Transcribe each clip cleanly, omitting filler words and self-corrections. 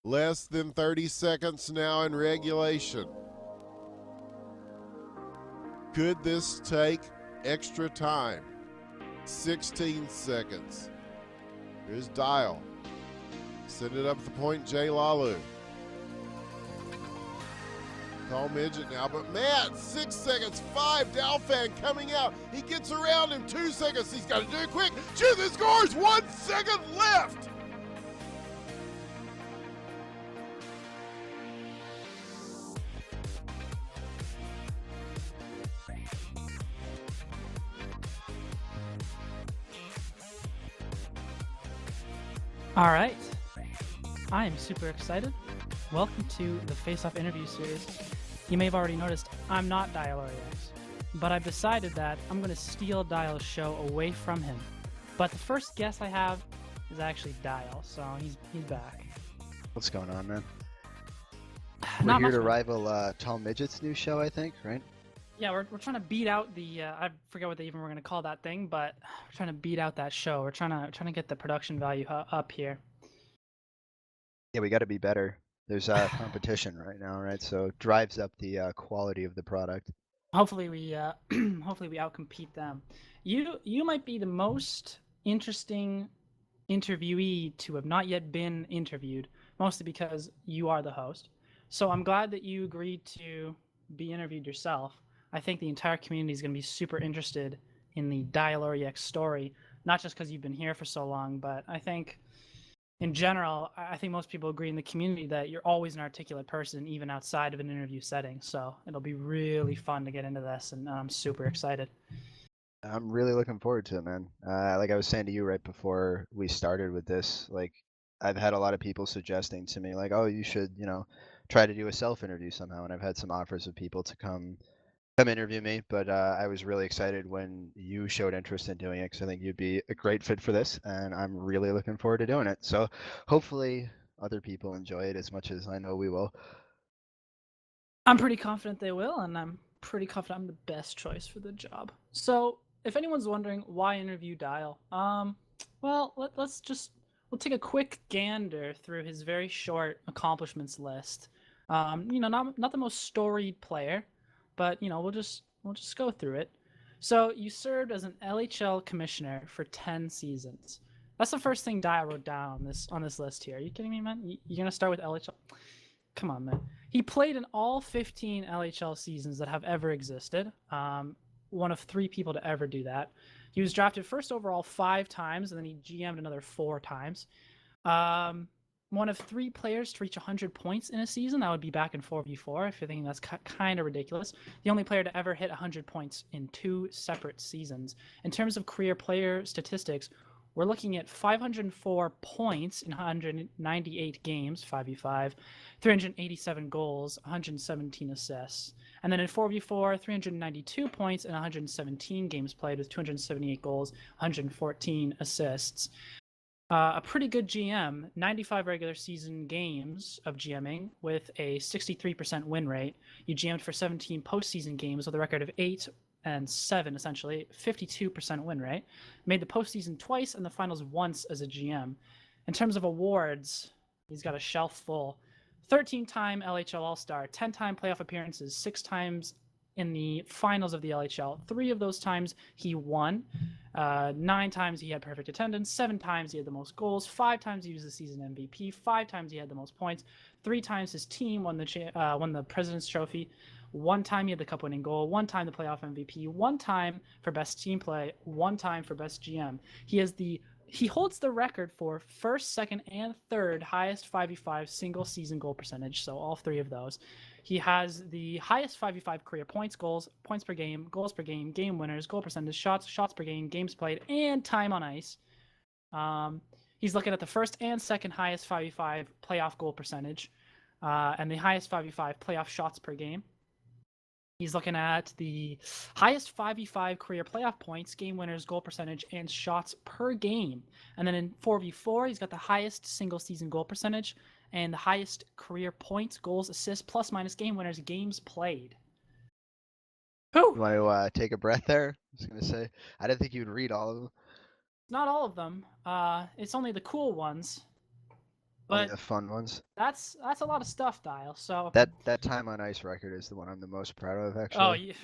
Less than 30 seconds now in regulation. Could this take extra time? 16 seconds. Here's Dial. Send it up at the point, J. Lalu. Tall midget now, but Matt, 6 seconds, 5, Dalfan coming out. He gets around him, 2 seconds. He's got to do it quick. Shoot, the scores, 1 second left. All right, I am super excited. Welcome to the Faceoff interview series. You may have already noticed I'm not Dyaloreax, but I've decided that I'm going to steal Dial's show away from him. But the first guest I have is actually Dial, so he's back. What's going on, man? Not We're much, here to man. rival Tall Midget's new show, I think, right? Yeah, we're trying to beat out the I forget what they even were going to call that thing, but we're trying to beat out that show. We're trying to get the production value up here. Yeah, we got to be better. There's competition right now, right? So it drives up the quality of the product. Hopefully we hopefully we outcompete them. You might be the most interesting interviewee to have not yet been interviewed, mostly because you are the host. So I'm glad that you agreed to be interviewed yourself. I think the entire community is going to be super interested in the Dyaloreax story, not just because you've been here for so long, but I think in general, I think most people agree in the community that you're always an articulate person, even outside of an interview setting. So it'll be really fun to get into this, and I'm super excited. I'm really looking forward to it, man. Like I was saying to you right before we started with this, like I've had a lot of people suggesting to me, like, oh, you should, try to do a self-interview somehow. And I've had some offers of people to come interview me, but I was really excited when you showed interest in doing it because I think you'd be a great fit for this, and I'm really looking forward to doing it. So hopefully other people enjoy it as much as I know we will. I'm pretty confident they will, and I'm pretty confident I'm the best choice for the job. So if anyone's wondering why interview Dial, well, we'll take a quick gander through his very short accomplishments list. Not the most storied player, but we'll just go through it. So you served as an LHL commissioner for 10 seasons. That's the first thing Dial wrote down on this list here. Are you kidding me, man? You're gonna start with LHL? Come on, man. He played in all 15 LHL seasons that have ever existed. One of 3 people to ever do that. He was drafted first overall 5 times, and then he GM'd another 4 times. One of 3 players to reach 100 points in a season. That would be back in 4v4, if you're thinking that's kind of ridiculous. The only player to ever hit 100 points in 2 separate seasons. In terms of career player statistics, we're looking at 504 points in 198 games, 5v5, 387 goals, 117 assists. And then in 4v4, 392 points in 117 games played with 278 goals, 114 assists. A pretty good GM, 95 regular season games of GMing with a 63% win rate. You GM'd for 17 postseason games with a record of 8-7, essentially, 52% win rate. Made the postseason twice and the finals once as a GM. In terms of awards, he's got a shelf full. 13-time LHL All-Star, 10-time playoff appearances, 6 times in the finals of the LHL. 3 of those times he won. 9 times he had perfect attendance. 7 times he had the most goals. 5 times he was the season MVP. 5 times he had the most points. 3 times his team won the President's Trophy. 1 time he had the cup-winning goal. 1 time the playoff MVP. 1 time for best team play. 1 time for best GM. He holds the record for first, second, and third highest 5v5 single season goal percentage, so all 3 of those. He has the highest 5v5 career points, goals, points per game, goals per game, game winners, goal percentage, shots per game, games played, and time on ice. He's looking at the first and second highest 5v5 playoff goal percentage, and the highest 5v5 playoff shots per game. He's looking at the highest 5v5 career playoff points, game winners, goal percentage, and shots per game. And then in 4v4, he's got the highest single season goal percentage and the highest career points, goals, assists, plus minus game winners, games played. You want to take a breath there? I was going to say, I didn't think you'd read all of them. Not all of them. It's only the cool ones. Only But the fun ones. that's a lot of stuff, Dial. So That time on ice record is the one I'm the most proud of, oh, actually.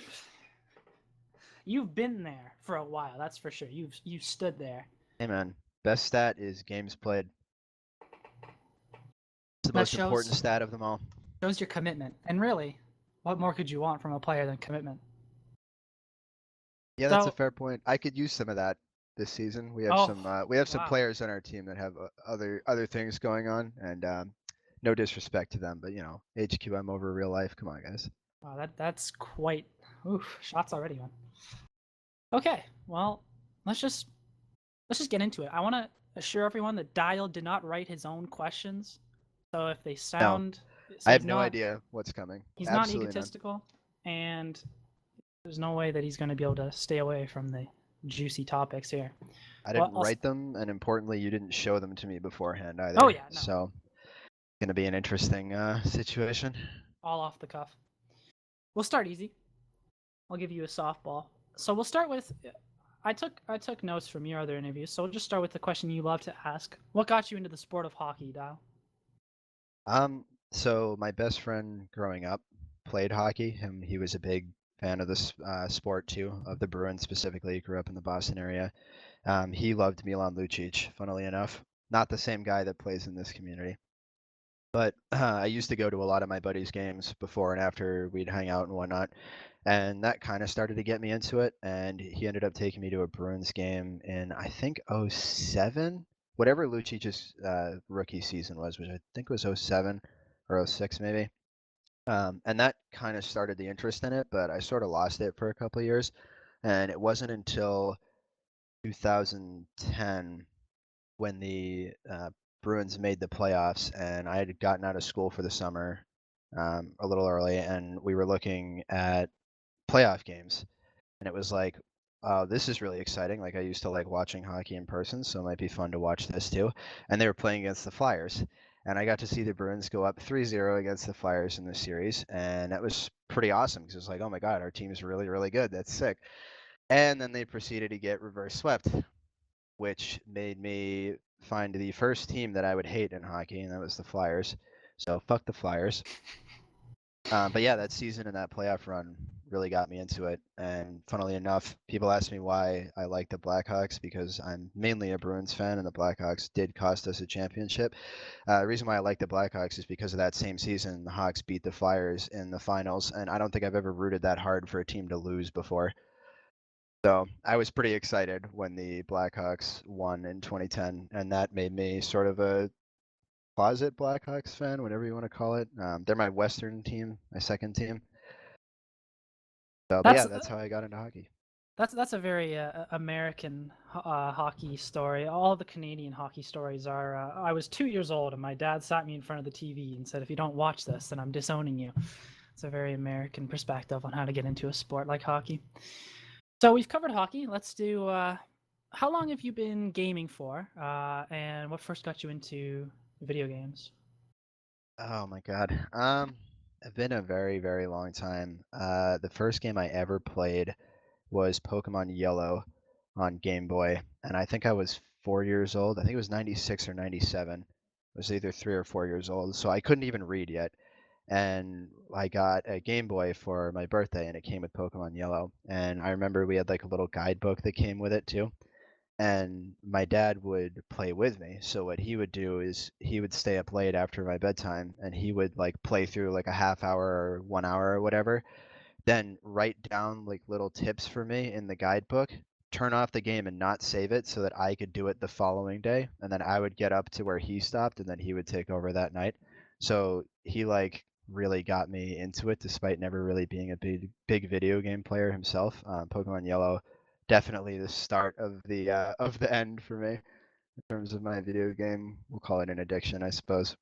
you've been there for a while, that's for sure. You've stood there. Hey man, best stat is games played. It's the That most important shows stat of them all. your commitment. And really, what more could you want from a player than commitment? Yeah, that's a So, fair point. I could use some of that this season. We have oh, some wow. players on our team that have other things going on, and no disrespect to them, but HQM over real life. Come on, guys. Wow, that's quite shots already, man. Okay, well, let's just get into it. I want to assure everyone that Dial did not write his own questions. So if they sound I have no idea what's coming. He's not Absolutely none. egotistical, and there's no way that he's going to be able to stay away from the juicy topics here. I didn't write them, and importantly, you didn't show them to me beforehand either. Oh yeah, no. So it's gonna be an interesting situation. All off the cuff. We'll start easy. I'll give you a softball. So we'll start with. I took notes from your other interviews, so we'll just start with the question you love to ask. What got you into the sport of hockey, Dial? So my best friend growing up played hockey, and he was a big fan of this sport too, of the Bruins specifically. He grew up in the Boston area. He loved Milan Lucic, funnily enough. Not the same guy that plays in this community. But I used to go to a lot of my buddies' games before and after we'd hang out and whatnot. And that kind of started to get me into it. And he ended up taking me to a Bruins game in, I think, 07, whatever Lucic's rookie season was, which I think was 07 or 06 maybe. And that kind of started the interest in it, but I sort of lost it for a couple of years. And it wasn't until 2010 when the Bruins made the playoffs, and I had gotten out of school for the summer a little early, and we were looking at playoff games, and it was like, this is really exciting. Like I used to like watching hockey in person, so it might be fun to watch this too. And they were playing against the Flyers, and I got to see the Bruins go up 3-0 against the Flyers in this series, and that was pretty awesome because it was like, oh my God, our team's really, really good. That's sick. And then they proceeded to get reverse swept, which made me find the first team that I would hate in hockey, and that was the Flyers. So fuck the Flyers. But yeah, that season and that playoff run really got me into it. And funnily enough, people ask me why I like the Blackhawks because I'm mainly a Bruins fan, and the Blackhawks did cost us a championship. The reason why I like the Blackhawks is because of that same season, the Hawks beat the Flyers in the finals, and I don't think I've ever rooted that hard for a team to lose before. So I was pretty excited when the Blackhawks won in 2010, and that made me sort of a closet Blackhawks fan, whatever you want to call it. They're my Western team, my second team. So, but yeah, that's how I got into hockey. That's a very American hockey story. All the Canadian hockey stories are. I was 2 years old, and my dad sat me in front of the TV and said, "If you don't watch this, then I'm disowning you." It's a very American perspective on how to get into a sport like hockey. So we've covered hockey. Let's do. How long have you been gaming for? And what first got you into video games? Oh my God. It's been a very, very long time. The first game I ever played was Pokemon Yellow on Game Boy, and I think I was 4 years old. I think it was 96 or 97. I was either 3 or 4 years old, so I couldn't even read yet. And I got a Game Boy for my birthday, and it came with Pokemon Yellow. And I remember we had like a little guidebook that came with it too. And my dad would play with me. So what he would do is he would stay up late after my bedtime, and he would like play through like a half hour or 1 hour or whatever, then write down like little tips for me in the guidebook, turn off the game and not save it so that I could do it the following day, and then I would get up to where he stopped, and then he would take over that night. So he like really got me into it despite never really being a big video game player himself. Pokemon Yellow definitely the start of the end for me in terms of my video game. We'll call it an addiction, I suppose.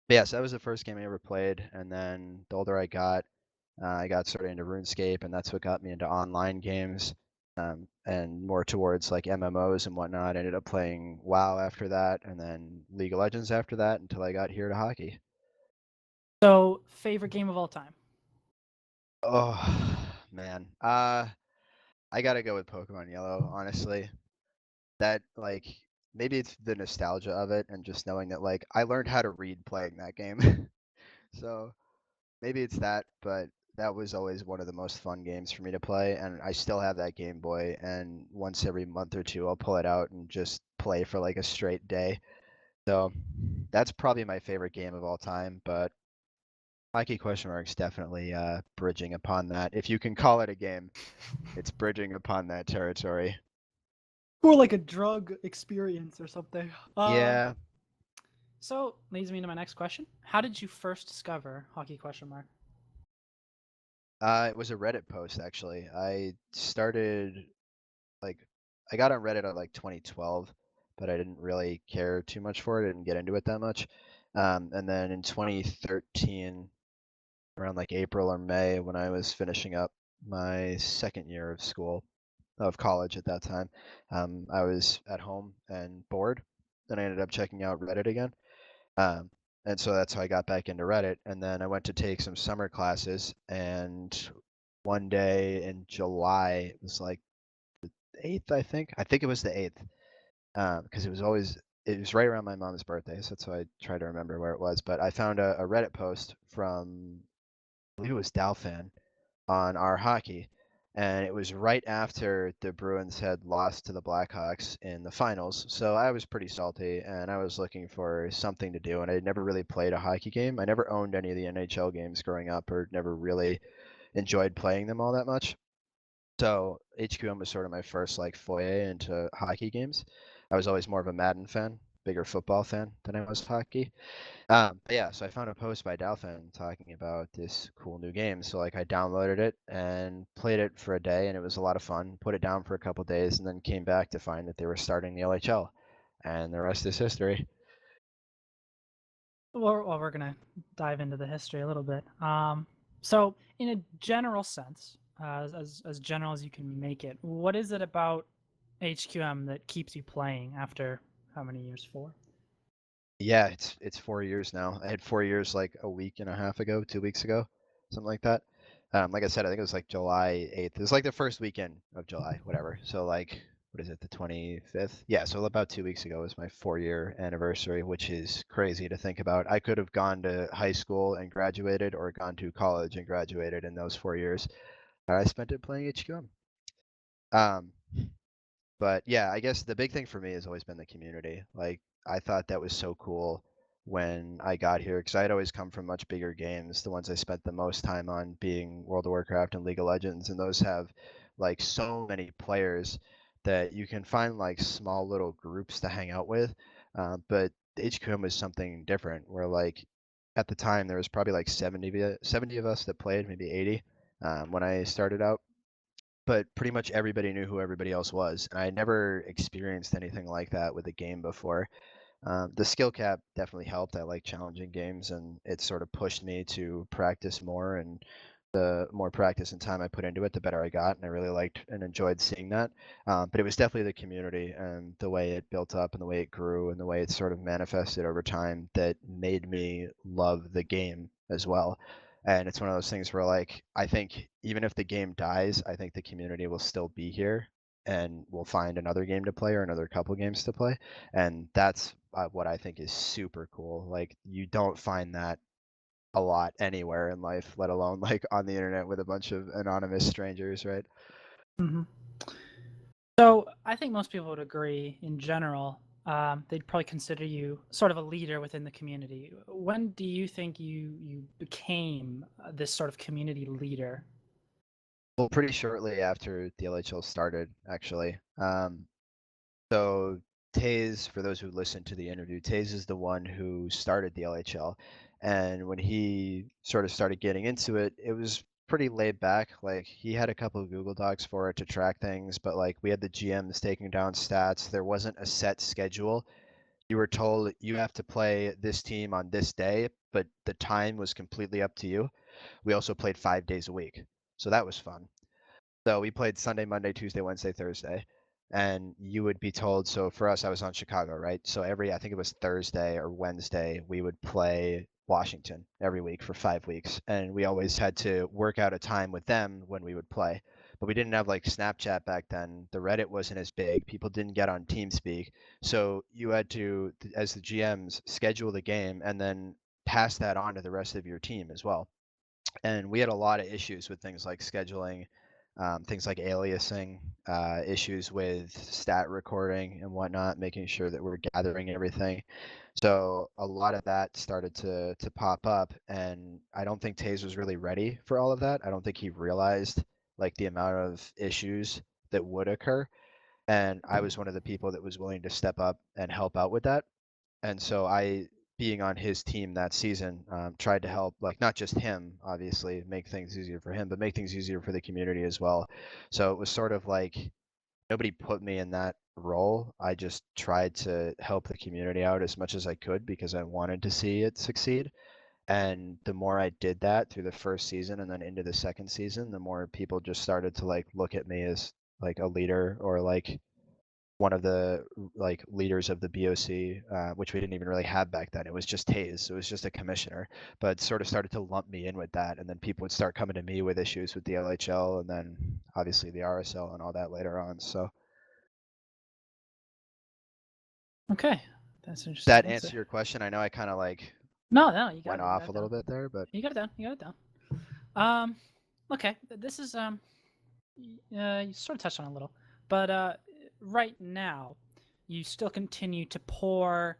But yeah, so that was the first game I ever played, and then the older I got sort of into RuneScape, and that's what got me into online games, and more towards like MMOs and whatnot. I ended up playing WoW after that, and then League of Legends after that, until I got here to hockey. So, favorite game of all time? Oh man, I gotta go with Pokemon Yellow, honestly. That like maybe it's the nostalgia of it and just knowing that like I learned how to read playing that game. So maybe it's that, but that was always one of the most fun games for me to play, and I still have that Game Boy, and once every month or two I'll pull it out and just play for like a straight day. So that's probably my favorite game of all time, but Hockey Question Mark's definitely bridging upon that. If you can call it a game, it's bridging upon that territory. Or like a drug experience or something. Yeah, So leads me to my next question. How did you first discover Hockey Question Mark? it was a Reddit post actually. I started like I got on Reddit at like 2012, but I didn't really care too much for it. I didn't get into it that much. And then in 2013, around like April or May, when I was finishing up my second year of college at that time, I was at home and bored. Then I ended up checking out Reddit again. Um, and so that's how I got back into Reddit. And then I went to take some summer classes. And one day in July, it was like 8th, I think. I think it was the 8th, because it was right around my mom's birthday, so that's why I try to remember where it was. But I found a Reddit post from, I believe it was Dalfan, on our hockey, and it was right after the Bruins had lost to the Blackhawks in the finals. So I was pretty salty, and I was looking for something to do, and I had never really played a hockey game. I never owned any of the NHL games growing up, or never really enjoyed playing them all that much. So HQM was sort of my first like foray into hockey games. I was always more of a Madden fan, bigger football fan than I was hockey. But yeah, so I found a post by Dalfan talking about this cool new game. So like I downloaded it and played it for a day, and it was a lot of fun. Put it down for a couple days, and then came back to find that they were starting the LHL, and the rest is history. Well, we're gonna dive into the history a little bit. So in a general sense, as general as you can make it, what is it about HQM that keeps you playing after how many years? 4? Yeah, it's 4 years now. I had 4 years like a week and a half ago, 2 weeks ago, something like that. Like I said, I think it was like July 8th. It was like the first weekend of July, whatever. So like, what is it, the 25th? Yeah, so about 2 weeks ago was my 4 year anniversary, which is crazy to think about. I could have gone to high school and graduated, or gone to college and graduated in those 4 years. I spent it playing HQM. Um, but yeah, I guess the big thing for me has always been the community. Like I thought that was so cool when I got here, because I had always come from much bigger games. The ones I spent the most time on being World of Warcraft and League of Legends, and those have like so many players that you can find like small little groups to hang out with. But HQM was something different, where like at the time there was probably like 70 of us that played, maybe 80, when I started out, but pretty much everybody knew who everybody else was. And I had never experienced anything like that with a game before. The skill cap definitely helped. I like challenging games, and it sort of pushed me to practice more. And the more practice and time I put into it, the better I got. And I really liked and enjoyed seeing that. But it was definitely the community and the way it built up and the way it grew and the way it sort of manifested over time that made me love the game as well. And it's one of those things where, like, I think even if the game dies, I think the community will still be here and we'll find another game to play or another couple games to play. And that's what I think is super cool. Like, you don't find that a lot anywhere in life, let alone like on the internet with a bunch of anonymous strangers, right? Mm-hmm. So I think most people would agree in general. They'd probably consider you sort of a leader within the community. When do you think you became this sort of community leader? Well, pretty shortly after the LHL started, actually. So Taze, for those who listened to the interview, Taze is the one who started the LHL. And when he sort of started getting into it, it was pretty laid back. Like he had a couple of Google Docs for it to track things, but like we had the GMs taking down stats. There wasn't a set schedule. You were told you have to play this team on this day, but the time was completely up to you. We also played 5 days a week. So that was fun. So we played Sunday, Monday, Tuesday, Wednesday, Thursday. And you would be told, so for us, I was on Chicago, right? So I think it was Thursday or Wednesday, we would play Washington every week for 5 weeks. And we always had to work out a time with them when we would play. but we didn't have like Snapchat back then. The Reddit wasn't as big. People didn't get on TeamSpeak. So you had to, as the GMs, schedule the game and then pass that on to the rest of your team as well. And we had a lot of issues with things like scheduling, things like aliasing, issues with stat recording and whatnot, making sure that we're gathering everything. So a lot of that started to pop up, and I don't think Taze was really ready for all of that. I don't think he realized like the amount of issues that would occur. And I was one of the people that was willing to step up and help out with that. And so I, being on his team that season, tried to help, like not just him, obviously, make things easier for him, but make things easier for the community as well. So it was sort of like nobody put me in that role. I just tried to help the community out as much as I could because I wanted to see it succeed. And the more I did that through the first season and then into the second season, the more people just started to like look at me as like a leader or like one of the like leaders of the BOC, which we didn't even really have back then. It was just Taze. It was just a commissioner, but sort of started to lump me in with that. And then people would start coming to me with issues with the LHL and then obviously the RSL and all that later on. So Okay, that's interesting. that answer your question? I know I kind of like no, you got went off a little bit there, but you got it down. Okay, this is you sort of touched on it a little, but right now you still continue to pour,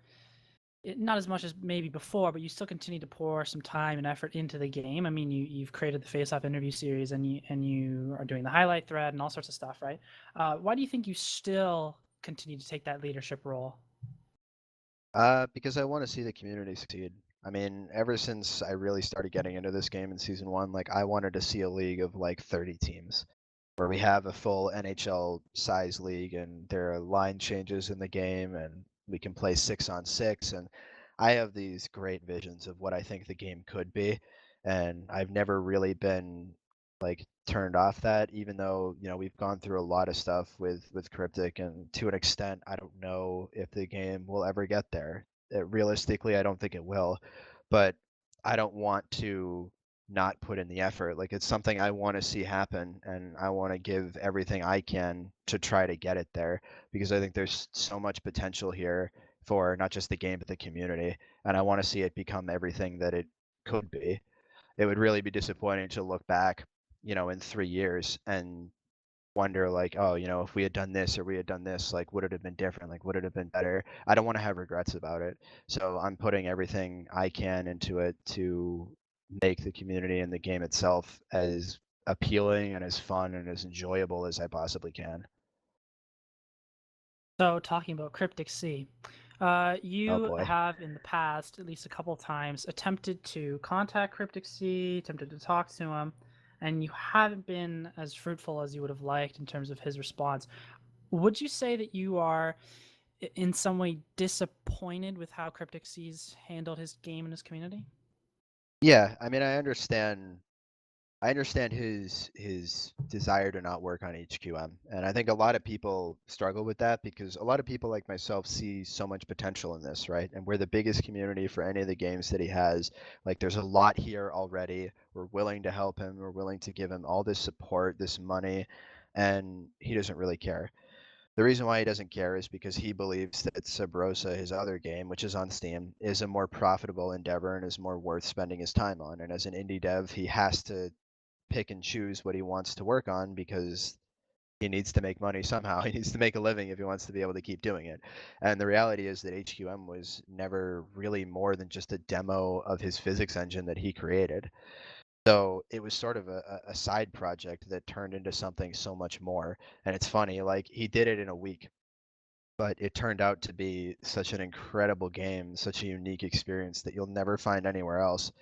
not as much as maybe before, but you still continue to pour some time and effort into the game. I mean, you've created the Faceoff interview series, and you are doing the highlight thread and all sorts of stuff, right? Why do you think you still continue to take that leadership role? because I want to see the community succeed. I mean, ever since I really started getting into this game in season 1, like I wanted to see a league of like 30 teams where we have a full NHL size league and there are line changes in the game and we can play 6-on-6. And I have these great visions of what I think the game could be. And I've never really been like turned off that, even though, you know, we've gone through a lot of stuff with Cryptic, and to an extent, I don't know if the game will ever get there. Realistically, I don't think it will, but I don't want to not put in the effort. Like it's something I want to see happen, and I want to give everything I can to try to get it there because I think there's so much potential here for not just the game but the community, and I want to see it become everything that it could be. It would really be disappointing to look back, you know, in 3 years and wonder like, oh, you know, if we had done this or we had done this, like would it have been different? Like would it have been better? I don't want to have regrets about it. So I'm putting everything I can into it to make the community and the game itself as appealing and as fun and as enjoyable as I possibly can. So talking about Cryptic C, Oh you boy. have in the past, at least a couple of times, attempted to contact Cryptic C, attempted to talk to him, and you haven't been as fruitful as you would have liked in terms of his response. Would you say that you are in some way disappointed with how Cryptic C's handled his game and his community? Yeah, I mean, I understand his desire to not work on HQM, and I think a lot of people struggle with that because a lot of people like myself see so much potential in this, right? And we're the biggest community for any of the games that he has. Like, there's a lot here already. We're willing to help him. We're willing to give him all this support, this money, and he doesn't really care. The reason why he doesn't care is because he believes that Sub Rosa, his other game, which is on Steam, is a more profitable endeavor and is more worth spending his time on. And as an indie dev, he has to pick and choose what he wants to work on because he needs to make money somehow. He needs to make a living if he wants to be able to keep doing it. And the reality is that HQM was never really more than just a demo of his physics engine that he created. So it was sort of a side project that turned into something so much more. And it's funny, like he did it in a week, but it turned out to be such an incredible game, such a unique experience that you'll never find anywhere else.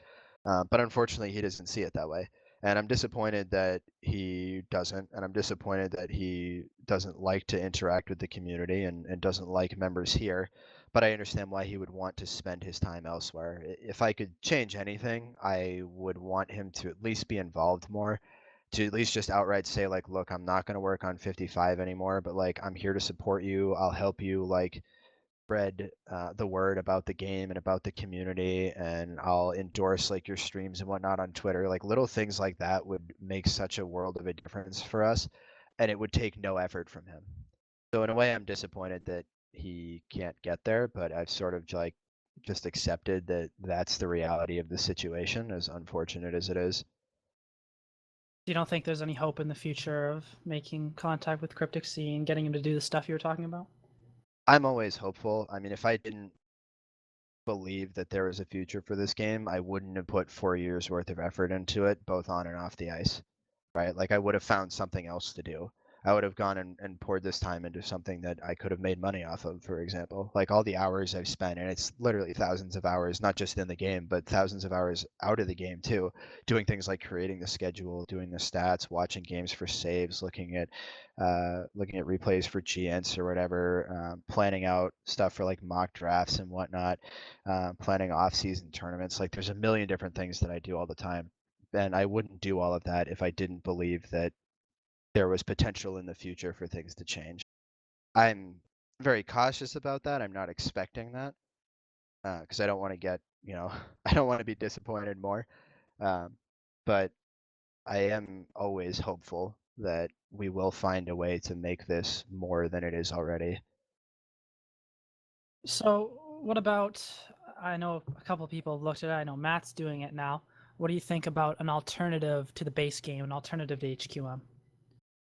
But unfortunately, he doesn't see it that way. And I'm disappointed that he doesn't. And I'm disappointed that he doesn't like to interact with the community and doesn't like members here. But I understand why he would want to spend his time elsewhere. If I could change anything, I would want him to at least be involved more, to at least just outright say, like, look, I'm not going to work on 55 anymore, but like, I'm here to support you. I'll help you. Like, spread the word about the game and about the community, and I'll endorse like your streams and whatnot on Twitter. Like little things like that would make such a world of a difference for us, and it would take no effort from him. So in a way, I'm disappointed that he can't get there, but I've sort of like just accepted that that's the reality of the situation, as unfortunate as it is. You don't think there's any hope in the future of making contact with Cryptic C and getting him to do the stuff you were talking about? I'm always hopeful. I mean, if I didn't believe that there was a future for this game, I wouldn't have put 4 years worth of effort into it, both on and off the ice, right? Like I would have found something else to do. I would have gone and poured this time into something that I could have made money off of, for example. Like all the hours I've spent, and it's literally thousands of hours, not just in the game, but thousands of hours out of the game too, doing things like creating the schedule, doing the stats, watching games for saves, looking at replays for GNs or whatever, planning out stuff for like mock drafts and whatnot, planning off-season tournaments. Like there's a million different things that I do all the time, and I wouldn't do all of that if I didn't believe that there was potential in the future for things to change. I'm very cautious about that. I'm not expecting that because I don't want to get, I don't want to be disappointed more. But I am always hopeful that we will find a way to make this more than it is already. So, what about? I know a couple of people have looked at it. I know Matt's doing it now. What do you think about an alternative to the base game, an alternative to HQM?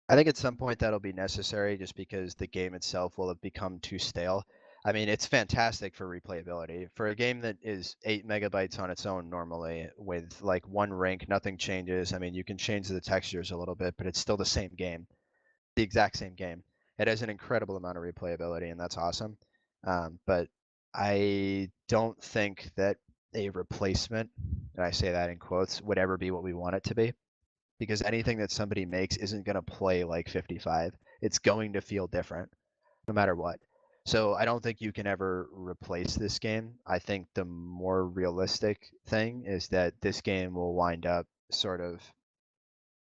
I think at some point that'll be necessary just because the game itself will have become too stale. I mean, it's fantastic for replayability. For a game that is 8 megabytes on its own normally, with like one rank, nothing changes. I mean, you can change the textures a little bit, but it's still the same game, the exact same game. It has an incredible amount of replayability, and that's awesome. But I don't think that a replacement, and I say that in quotes, would ever be what we want it to be, because anything that somebody makes isn't going to play like 55. It's going to feel different no matter what. So I don't think you can ever replace this game. I think the more realistic thing is that this game will wind up sort of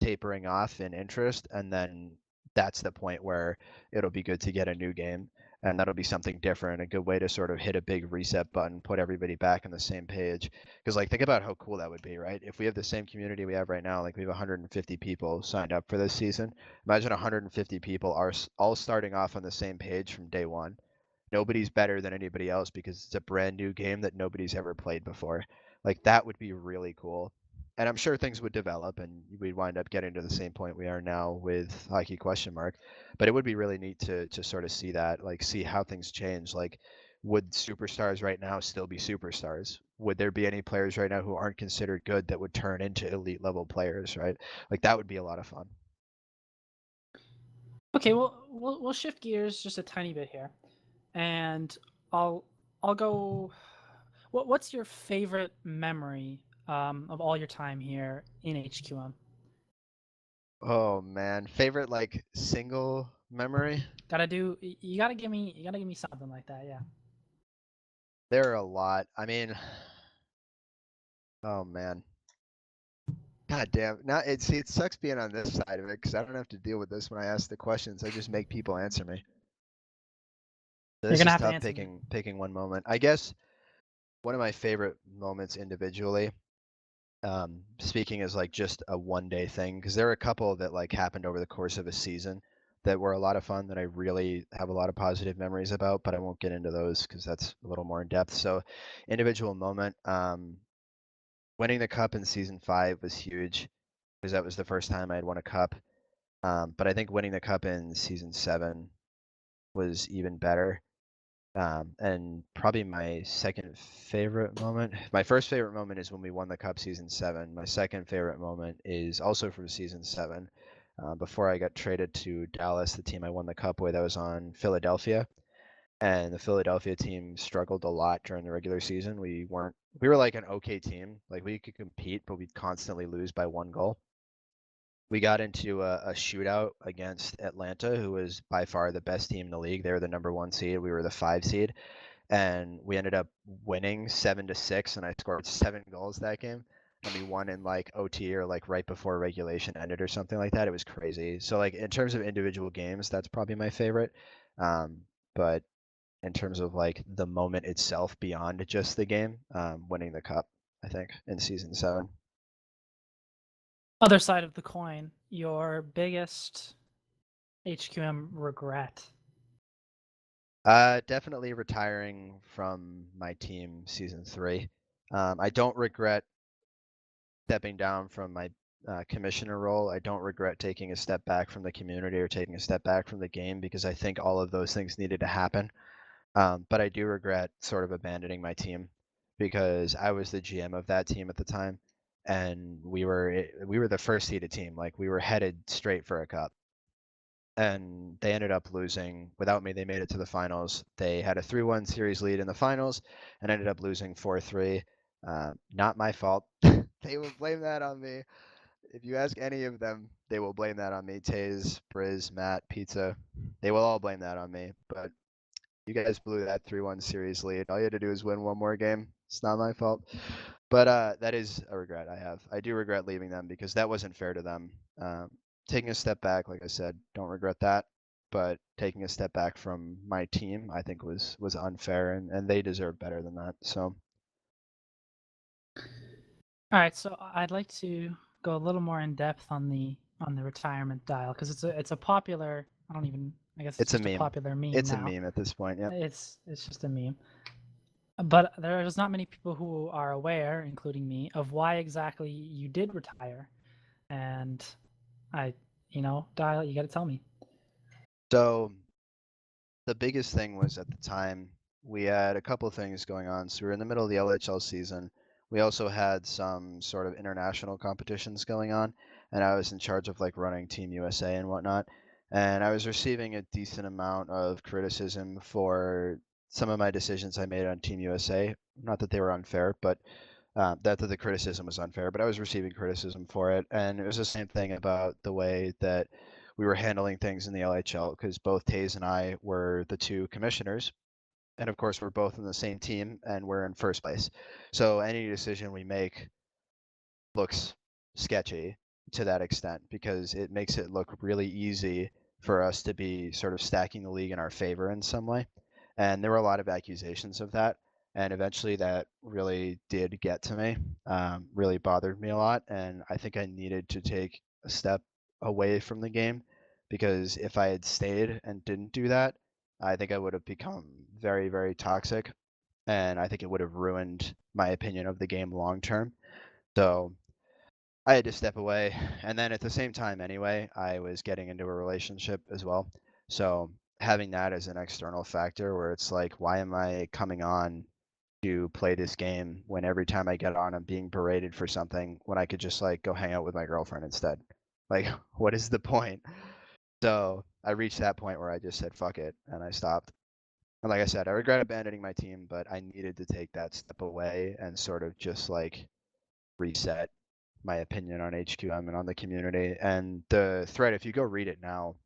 tapering off in interest, and then that's the point where it'll be good to get a new game, and that'll be something different, a good way to sort of hit a big reset button, put everybody back on the same page. Because like think about how cool that would be, right? If we have the same community we have right now, like we have 150 people signed up for this season, imagine 150 people are all starting off on the same page from day one. Nobody's better than anybody else because it's a brand new game that nobody's ever played before. Like that would be really cool. And I'm sure things would develop and we'd wind up getting to the same point we are now with Hockey Question Mark. But it would be really neat to sort of see that, like see how things change. Like would superstars right now still be superstars? Would there be any players right now who aren't considered good that would turn into elite level players, right? Like that would be a lot of fun. Okay, well, we'll shift gears just a tiny bit here, and I'll go. What's your favorite memory of all your time here in HQM? Oh man, favorite like single memory? You gotta give me something like that, yeah. There are a lot. I mean, oh man. God damn. Now it sucks being on this side of it because I don't have to deal with this when I ask the questions. I just make people answer me. So You're this gonna is have to tough answer me. picking one moment. I guess one of my favorite moments individually, speaking as like just a 1 day thing, because there are a couple that like happened over the course of a season that were a lot of fun that I really have a lot of positive memories about, but I won't get into those because that's a little more in depth. So individual moment, winning the cup in season 5 was huge because that was the first time I had won a cup. But I think winning the cup in season 7 was even better. And probably my second favorite moment. My first favorite moment is when we won the cup season 7. My second favorite moment is also from season 7. Before I got traded to Dallas, the team I won the cup with, I was on Philadelphia, and the Philadelphia team struggled a lot during the regular season. We were like an okay team, like we could compete, but we'd constantly lose by 1 goal. We got into a shootout against Atlanta, who was by far the best team in the league. They were the #1 seed. We were the 5 seed, and we ended up winning 7-6. And I scored 7 goals that game, and we won in like OT or like right before regulation ended or something like that. It was crazy. So like in terms of individual games, that's probably my favorite. But in terms of like the moment itself beyond just the game, winning the cup, I think, in season 7. Other side of the coin, your biggest HQM regret. Definitely retiring from my team season 3. I don't regret stepping down from my commissioner role. I don't regret taking a step back from the community or taking a step back from the game, because I think all of those things needed to happen. But I do regret sort of abandoning my team, because I was the GM of that team at the time, and we were the first seeded team. Like, we were headed straight for a cup, and they ended up losing without me. They made it to the finals. They had a 3-1 series lead in the finals and ended up losing 4-3. Not my fault. They will blame that on me. If you ask any of them, they will blame that on me. Taze, Briz, Matt, Pizza, they will all blame that on me. But you guys blew that 3-1 series lead. All you had to do is win one more game. It's not my fault. But that is a regret I have. I do regret leaving them, because that wasn't fair to them. Taking a step back, like I said, don't regret that. But taking a step back from my team, I think was unfair, and they deserve better than that. So All right, so I'd like to go a little more in depth on the retirement dial, because it's a popular. I guess it's a just a meme. popular meme It's now. a meme at this point. Yeah. It's just a meme. But there's not many people who are aware, including me, of why exactly you did retire. And Dial, you got to tell me. So the biggest thing was, at the time, we had a couple things going on. So we were in the middle of the LHL season. We also had some sort of international competitions going on, and I was in charge of like running Team USA and whatnot. And I was receiving a decent amount of criticism for some of my decisions I made on Team USA. Not that they were unfair, but that the criticism was unfair, but I was receiving criticism for it. And it was the same thing about the way that we were handling things in the LHL, because both Taze and I were the 2 commissioners. And of course, we're both in the same team and we're in first place. So any decision we make looks sketchy to that extent, because it makes it look really easy for us to be sort of stacking the league in our favor in some way. And there were a lot of accusations of that. And eventually that really did get to me, really bothered me a lot. And I think I needed to take a step away from the game, because if I had stayed and didn't do that, I think I would have become very, very toxic. And I think it would have ruined my opinion of the game long term. So I had to step away. And then at the same time, anyway, I was getting into a relationship as well. So having that as an external factor, where it's like, why am I coming on to play this game when every time I get on, I'm being berated for something, when I could just like go hang out with my girlfriend instead? Like, what is the point? So I reached that point where I just said, fuck it, and I stopped. And like I said, I regret abandoning my team, but I needed to take that step away and sort of just like reset my opinion on HQM and on the community. And the thread, if you go read it now,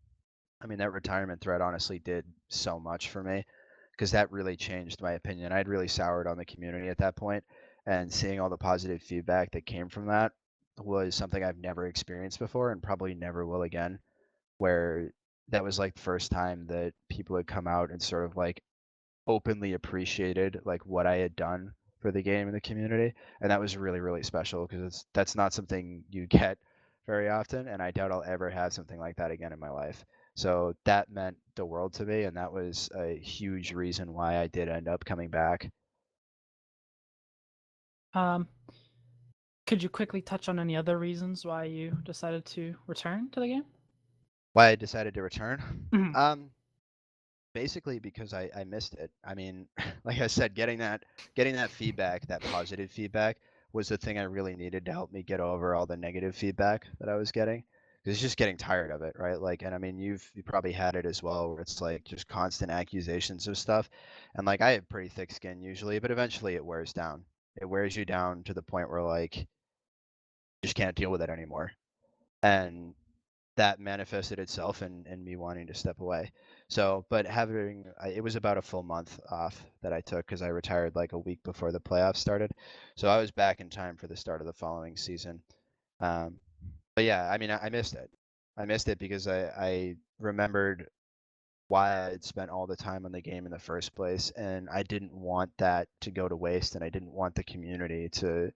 I mean, that retirement thread honestly did so much for me, because that really changed my opinion. I'd really soured on the community at that point, and seeing all the positive feedback that came from that was something I've never experienced before and probably never will again, where that was like the first time that people had come out and sort of like openly appreciated like what I had done for the game and the community, and that was really, really special, because that's not something you get very often, and I doubt I'll ever have something like that again in my life. So that meant the world to me, and that was a huge reason why I did end up coming back. Could you quickly touch on any other reasons why you decided to return to the game? Why I decided to return? Mhm. Basically because I missed it. I mean, like I said, getting that feedback, that positive feedback, was the thing I really needed to help me get over all the negative feedback that I was getting. 'Cause it's just getting tired of it, right? Like, and I mean, you probably had it as well, where it's like just constant accusations of stuff. And like, I have pretty thick skin usually, but eventually it wears down. It wears you down to the point where like you just can't deal with it anymore. And that manifested itself in me wanting to step away. So, but it was about a full month off that I took, because I retired like a week before the playoffs started. So I was back in time for the start of the following season. But yeah, I mean, I missed it. I missed it because I remembered why I'd spent all the time on the game in the first place, and I didn't want that to go to waste, and I didn't want the community to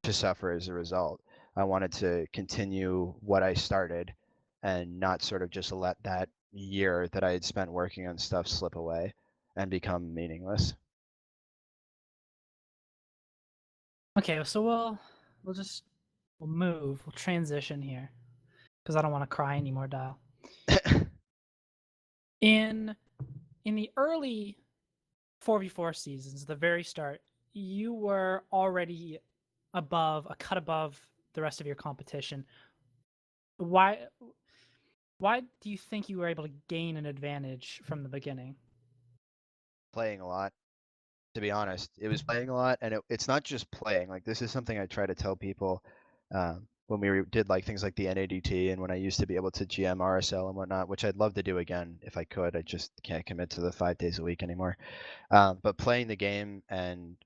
suffer as a result. I wanted to continue what I started and not sort of just let that year that I had spent working on stuff slip away and become meaningless. Okay, so we'll transition here because I don't want to cry anymore, Dial. In the early 4v4 seasons, the very start, you were already a cut above the rest of your competition. Why do you think you were able to gain an advantage from the beginning? Playing a lot, to be honest. It was playing a lot, and it's not just playing. Like, this is something I try to tell people when we did like things like the NADT and when I used to be able to GM RSL and whatnot, which I'd love to do again if I could. I just can't commit to the 5 days a week anymore. But playing the game and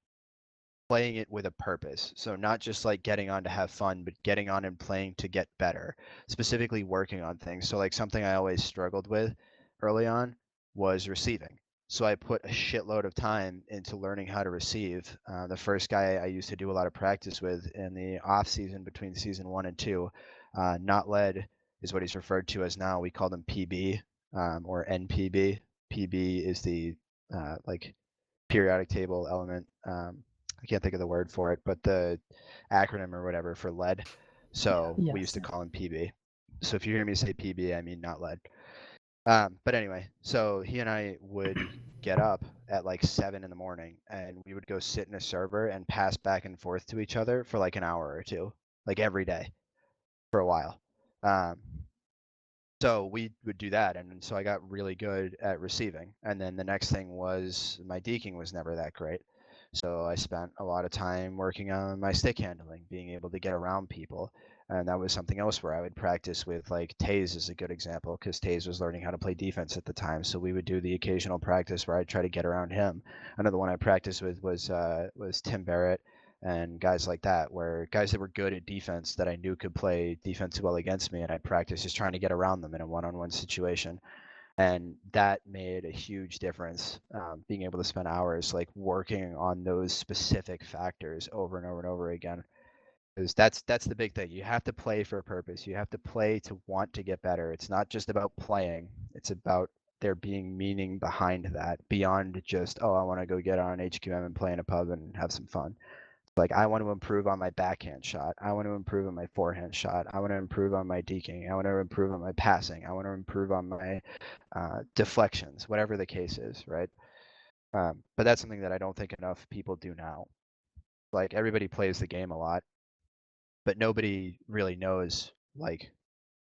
playing it with a purpose. So not just like getting on to have fun, but getting on and playing to get better, specifically working on things. So like something I always struggled with early on was receiving. So I put a shitload of time into learning how to receive. The first guy I used to do a lot of practice with in the off season between season 1 and 2, not led is what he's referred to as now. We called him PB or NPB. PB is the like periodic table element. I can't think of the word for it, but the acronym or whatever for lead. So we used to call him PB. So if you hear me say PB, I mean not lead. But anyway, so he and I would get up at like 7 in the morning and we would go sit in a server and pass back and forth to each other for like an hour or two, like every day for a while. So we would do that, and so I got really good at receiving. And then the next thing was my deking was never that great. So I spent a lot of time working on my stick handling, being able to get around people. And that was something else where I would practice with, like, Taze is a good example, because Taze was learning how to play defense at the time. So we would do the occasional practice where I'd try to get around him. Another one I practiced with was Tim Barrett and guys like that, where guys that were good at defense that I knew could play defense well against me, and I practiced just trying to get around them in a one-on-one situation. And that made a huge difference, being able to spend hours like working on those specific factors over and over and over again. Because that's the big thing. You have to play for a purpose. You have to play to want to get better. It's not just about playing. It's about there being meaning behind that, beyond just, oh, I want to go get on HQM and play in a pub and have some fun. Like, I want to improve on my backhand shot. I want to improve on my forehand shot. I want to improve on my deking. I want to improve on my passing. I want to improve on my deflections, whatever the case is, right? But that's something that I don't think enough people do now. Like, everybody plays the game a lot, but nobody really knows like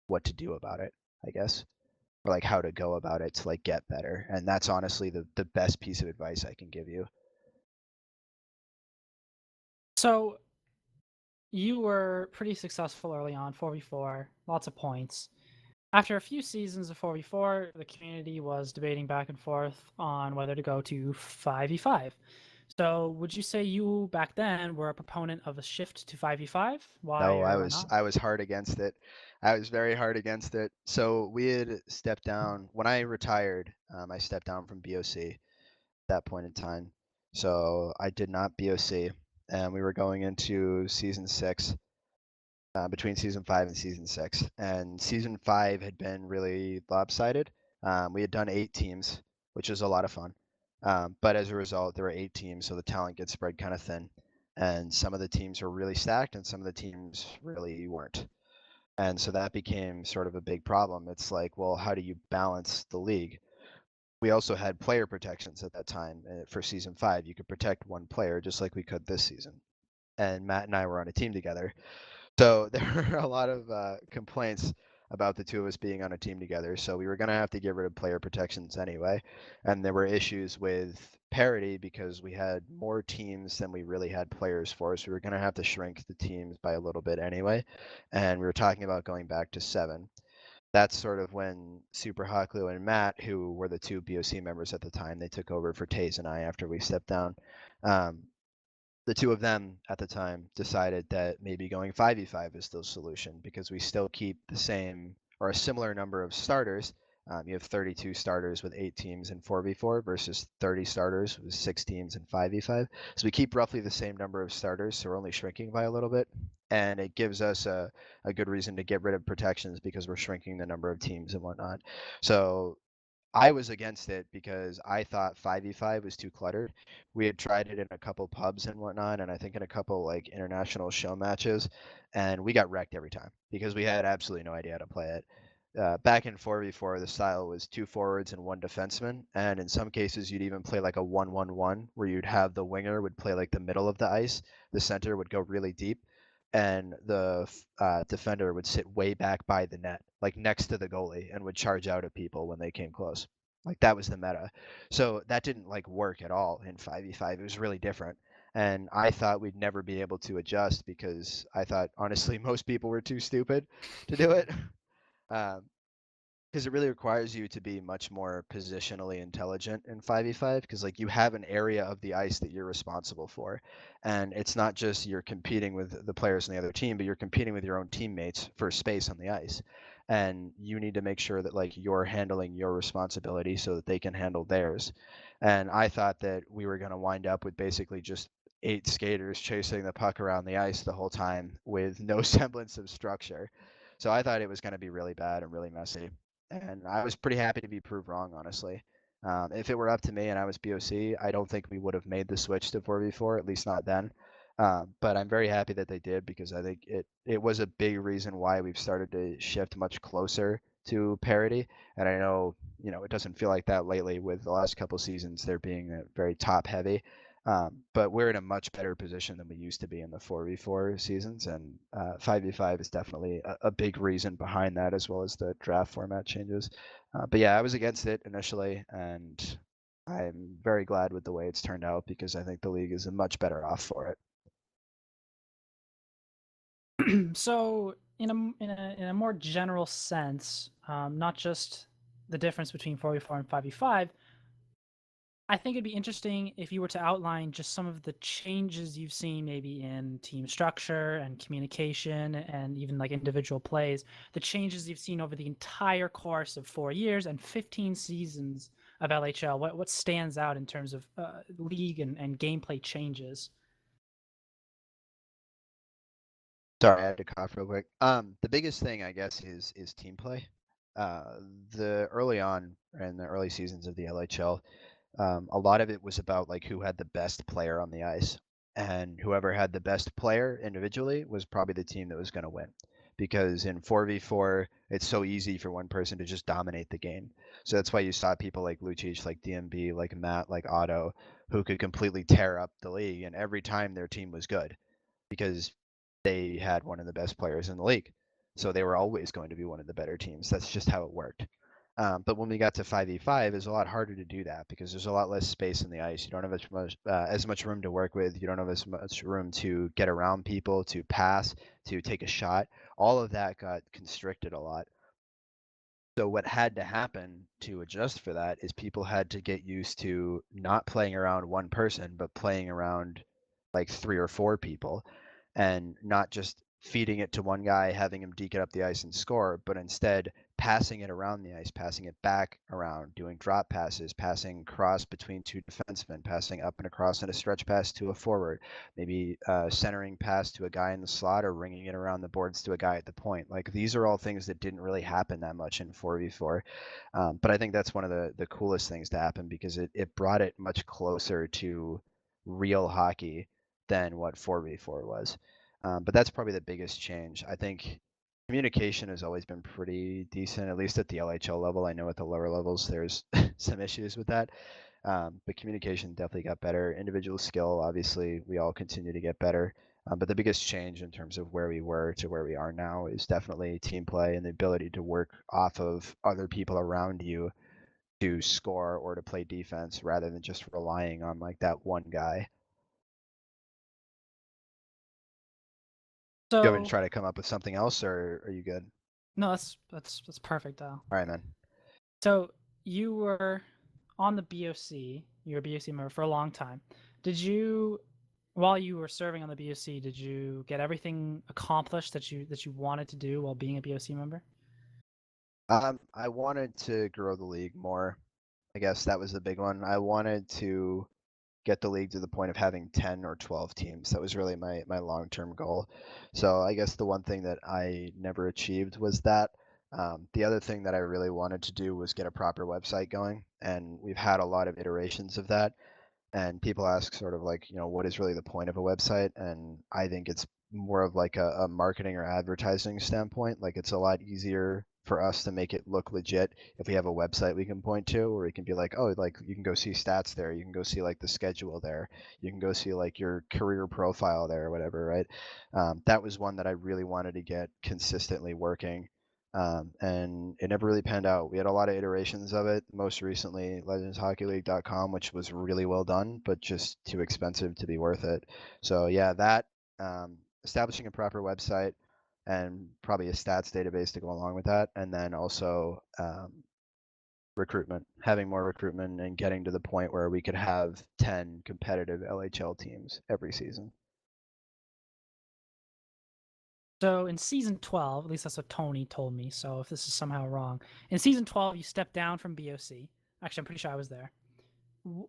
what to do about it, I guess, or like how to go about it to like get better. And that's honestly the best piece of advice I can give you. So you were pretty successful early on, 4v4, lots of points. After a few seasons of 4v4, the community was debating back and forth on whether to go to 5v5. So would you say you back then were a proponent of a shift to 5v5? Why No, or why not? I was hard against it. I was very hard against it. So we had stepped down when I retired. I stepped down from BOC at that point in time. So I did not BOC, and we were going into season 6, between season 5 and season 6. And season 5 had been really lopsided. We had done 8 teams, which was a lot of fun. But as a result, there were 8 teams, so the talent gets spread kind of thin. And some of the teams were really stacked, and some of the teams really weren't. And so that became sort of a big problem. It's like, well, how do you balance the league? We also had player protections at that time. For season 5, you could protect one player just like we could this season. And Matt and I were on a team together. So there were a lot of complaints about the two of us being on a team together. So we were going to have to get rid of player protections anyway. And there were issues with parity because we had more teams than we really had players for. So we were going to have to shrink the teams by a little bit anyway. And we were talking about going back to 7. That's sort of when Super Haklu and Matt, who were the 2 BOC members at the time, they took over for Taze and I after we stepped down. The 2 of them at the time decided that maybe going 5v5 is the solution because we still keep the same or a similar number of starters You have 32 starters with 8 teams in 4v4 versus 30 starters with 6 teams in 5v5. So we keep roughly the same number of starters, so we're only shrinking by a little bit. And it gives us a good reason to get rid of protections because we're shrinking the number of teams and whatnot. So I was against it because I thought 5v5 was too cluttered. We had tried it in a couple pubs and whatnot, and I think in a couple like international show matches, and we got wrecked every time because we had absolutely no idea how to play it. Back in 4v4, the style was 2 forwards and 1 defenseman, and in some cases you'd even play like a 1-1-1 where you'd have the winger would play like the middle of the ice, the center would go really deep, and the defender would sit way back by the net, like next to the goalie, and would charge out at people when they came close. Like that was the meta. So that didn't like work at all in 5v5. It was really different. And I thought we'd never be able to adjust because I thought honestly most people were too stupid to do it. Because it really requires you to be much more positionally intelligent in 5v5 because like you have an area of the ice that you're responsible for, and it's not just you're competing with the players on the other team, but you're competing with your own teammates for space on the ice, and you need to make sure that like you're handling your responsibility so that they can handle theirs. And I thought that we were going to wind up with basically just 8 skaters chasing the puck around the ice the whole time with no semblance of structure. So I thought it was going to be really bad and really messy, and I was pretty happy to be proved wrong, honestly. If it were up to me and I was BOC, I don't think we would have made the switch to 4v4, at least not then. But I'm very happy that they did because I think it was a big reason why we've started to shift much closer to parity. And I know, it doesn't feel like that lately with the last couple seasons, they're being very top heavy. But we're in a much better position than we used to be in the 4v4 seasons, and 5v5 is definitely a big reason behind that, as well as the draft format changes. But yeah, I was against it initially, and I'm very glad with the way it's turned out because I think the league is much better off for it. So, in a more general sense, not just the difference between 4v4 and 5v5, I think it'd be interesting if you were to outline just some of the changes you've seen maybe in team structure and communication and even like individual plays, the changes you've seen over the entire course of 4 years and 15 seasons of LHL. What stands out in terms of league and gameplay changes? Sorry, I had to cough real quick. The biggest thing I guess is team play. The early on in the early seasons of the LHL, a lot of it was about like who had the best player on the ice, and whoever had the best player individually was probably the team that was going to win. Because in 4v4, it's so easy for one person to just dominate the game. So that's why you saw people like Lucic, like DMB, like Matt, like Otto, who could completely tear up the league, and every time their team was good because they had one of the best players in the league. So they were always going to be one of the better teams. That's just how it worked. But when we got to 5v5, it's a lot harder to do that because there's a lot less space in the ice. You don't have as much room to work with. You don't have as much room to get around people, to pass, to take a shot. All of that got constricted a lot. So what had to happen to adjust for that is people had to get used to not playing around one person, but playing around like 3 or 4 people, and not just feeding it to one guy, having him deke it up the ice and score, but instead passing it around the ice, passing it back around, doing drop passes, passing cross between 2 defensemen, passing up and across in a stretch pass to a forward, maybe centering pass to a guy in the slot or ringing it around the boards to a guy at the point. Like these are all things that didn't really happen that much in 4v4. But I think that's one of the coolest things to happen because it brought it much closer to real hockey than what 4v4 was. But that's probably the biggest change. I think communication has always been pretty decent, at least at the LHL level. I know at the lower levels there's some issues with that. But communication definitely got better. Individual skill, obviously, we all continue to get better. But the biggest change in terms of where we were to where we are now is definitely team play and the ability to work off of other people around you to score or to play defense rather than just relying on like that one guy. You want me to So, try to come up with something else, or are you good? no, that's perfect, Al. All right, man. So you were on the BOC. You were a BOC member for a long time. Did you, while you were serving on the BOC, did you get everything accomplished that you wanted to do while being a BOC member? I wanted to grow the league more. I guess that was the big one. I wanted to get the league to the point of having 10 or 12 teams. That was really my long-term goal. So I guess the one thing that I never achieved was that. The other thing that I really wanted to do was get a proper website going, and we've had a lot of iterations of that. And people ask sort of like, what is really the point of a website? And I think it's more of like a marketing or advertising standpoint. Like it's a lot easier for us to make it look legit if we have a website we can point to, or we can be like, oh, like you can go see stats there, you can go see like the schedule there, you can go see like your career profile there or whatever, right? That was one that I really wanted to get consistently working. And it never really panned out. We had a lot of iterations of it. Most recently, legendshockeyleague.com, which was really well done, but just too expensive to be worth it. So yeah, that establishing a proper website and probably a stats database to go along with that, and then also recruitment, having more recruitment and getting to the point where we could have 10 competitive LHL teams every season. So in season 12, at least that's what Tony told me. So if this is somehow wrong, in season 12 you stepped down from BOC. Actually, I'm pretty sure I was there.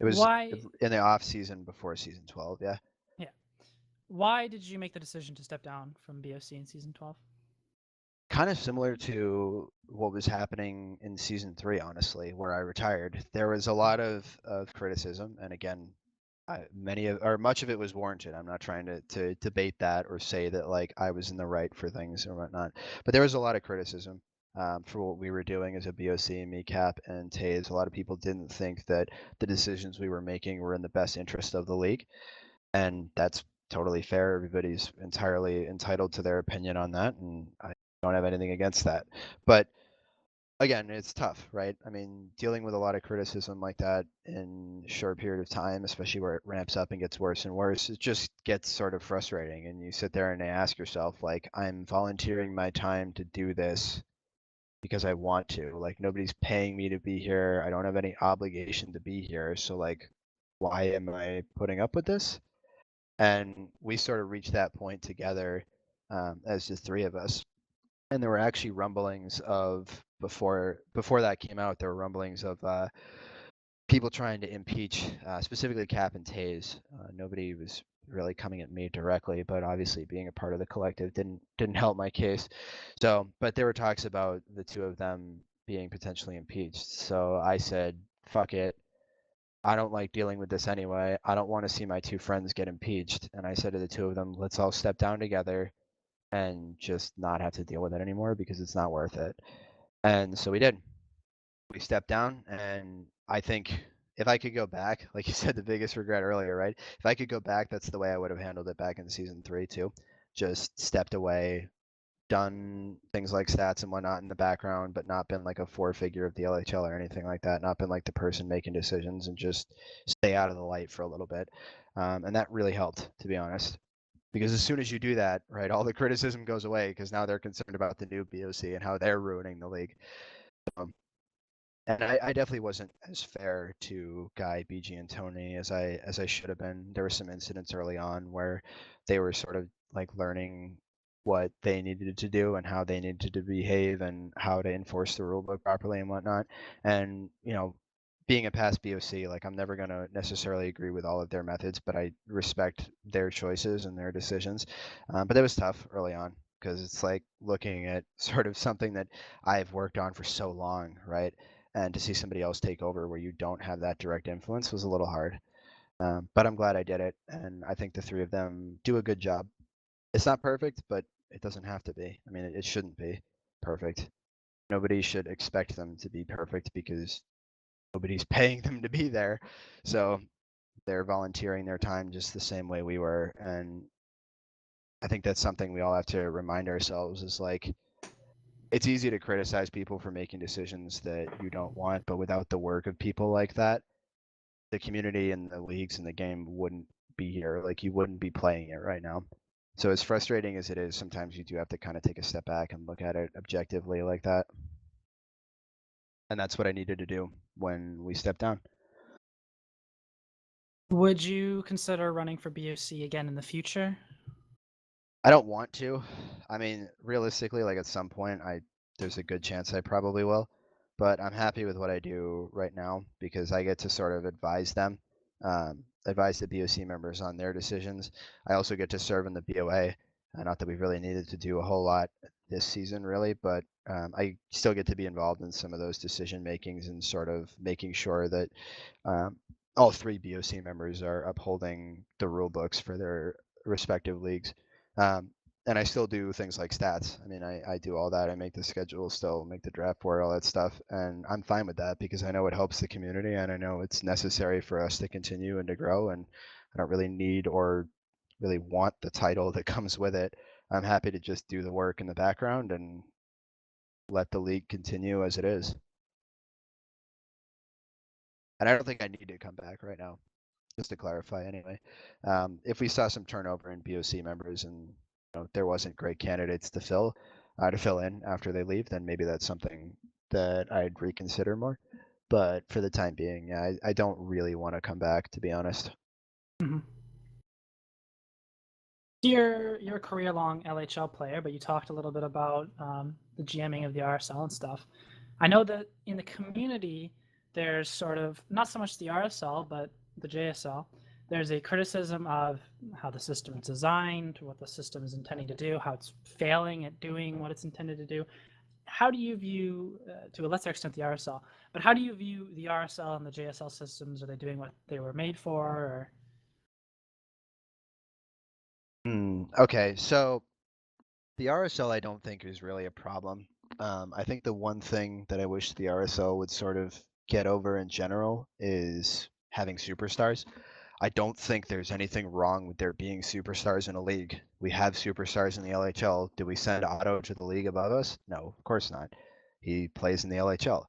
It was Why? in the off season before season 12, yeah. Yeah. Why did you make the decision to step down from BOC in season 12? Kind of similar to what was happening in season 3, honestly, where I retired. There was a lot of criticism, and again, much of it was warranted. I'm not trying to debate that or say that like I was in the right for things or whatnot, but there was a lot of criticism for what we were doing as a BOC, me, Cap, and Taze. A lot of people didn't think that the decisions we were making were in the best interest of the league, and that's totally fair. Everybody's entirely entitled to their opinion on that, and I don't have anything against that. But again, it's tough, right? I mean, dealing with a lot of criticism like that in a short period of time, especially where it ramps up and gets worse and worse, it just gets sort of frustrating. And you sit there and ask yourself, like, I'm volunteering my time to do this because I want to. Like, nobody's paying me to be here. I don't have any obligation to be here. So, like, why am I putting up with this? And we sort of reached that point together as the three of us. And there were actually rumblings of before that came out. There were rumblings of people trying to impeach, specifically Cap and Taze. Nobody was really coming at me directly, but obviously being a part of the collective didn't help my case. So, but there were talks about the two of them being potentially impeached. So I said, "Fuck it. I don't like dealing with this anyway. I don't want to see my two friends get impeached." And I said to the two of them, "Let's all step down together and just not have to deal with it anymore because it's not worth it." And so we did. We stepped down, and I think if I could go back, like you said, the biggest regret earlier, right? If I could go back, that's the way I would have handled it back in season 3 too. Just stepped away, done things like stats and whatnot in the background, but not been like a four-figure of the LHL or anything like that. Not been like the person making decisions, and just stay out of the light for a little bit. And that really helped, to be honest. Because as soon as you do that, right, all the criticism goes away because now they're concerned about the new BOC and how they're ruining the league. And I definitely wasn't as fair to Guy, BG, and Tony as I should have been. There were some incidents early on where they were sort of like learning what they needed to do and how they needed to behave and how to enforce the rulebook properly and whatnot. And being a past BOC, like I'm never going to necessarily agree with all of their methods, but I respect their choices and their decisions. But it was tough early on because it's like looking at sort of something that I've worked on for so long, right? And to see somebody else take over where you don't have that direct influence was a little hard. But I'm glad I did it, and I think the three of them do a good job. It's not perfect, but it doesn't have to be. I mean, it shouldn't be perfect. Nobody should expect them to be perfect because nobody's paying them to be there. So they're volunteering their time just the same way we were. And I think that's something we all have to remind ourselves is like, it's easy to criticize people for making decisions that you don't want, but without the work of people like that, the community and the leagues and the game wouldn't be here. Like you wouldn't be playing it right now. So as frustrating as it is, sometimes you do have to kind of take a step back and look at it objectively like that. And that's what I needed to do when we stepped down. Would you consider running for BOC again in the future? I don't want to. I mean, realistically, like at some point, I there's a good chance I probably will. But I'm happy with what I do right now because I get to sort of advise them, advise the BOC members on their decisions. I also get to serve in the BOA. Not that we really needed to do a whole lot this season, really, but I still get to be involved in some of those decision makings and sort of making sure that all three BOC members are upholding the rule books for their respective leagues. And I still do things like stats. I mean, I do all that. I make the schedule still, make the draft board, all that stuff. And I'm fine with that because I know it helps the community and I know it's necessary for us to continue and to grow. And I don't really need or really want the title that comes with it. I'm happy to just do the work in the background and let the league continue as it is. And I don't think I need to come back right now, just to clarify anyway. If we saw some turnover in BOC members and there wasn't great candidates to fill in after they leave, then maybe that's something that I'd reconsider more. But for the time being, yeah, I don't really want to come back, to be honest. Mm-hmm. You're a career-long LHL player, but you talked a little bit about the GMing of the RSL and stuff. I know that in the community, there's sort of not so much the RSL, but the JSL. There's a criticism of how the system is designed, what the system is intending to do, how it's failing at doing what it's intended to do. How do you view, to a lesser extent, the RSL, but how do you view the RSL and the JSL systems? Are they doing what they were made for? Or... Okay, so the RSL I don't think is really a problem. I think the one thing that I wish the RSL would sort of get over in general is having superstars. I don't think there's anything wrong with there being superstars in a league. We have superstars in the LHL. Do we send Otto to the league above us? No, of course not. He plays in the LHL.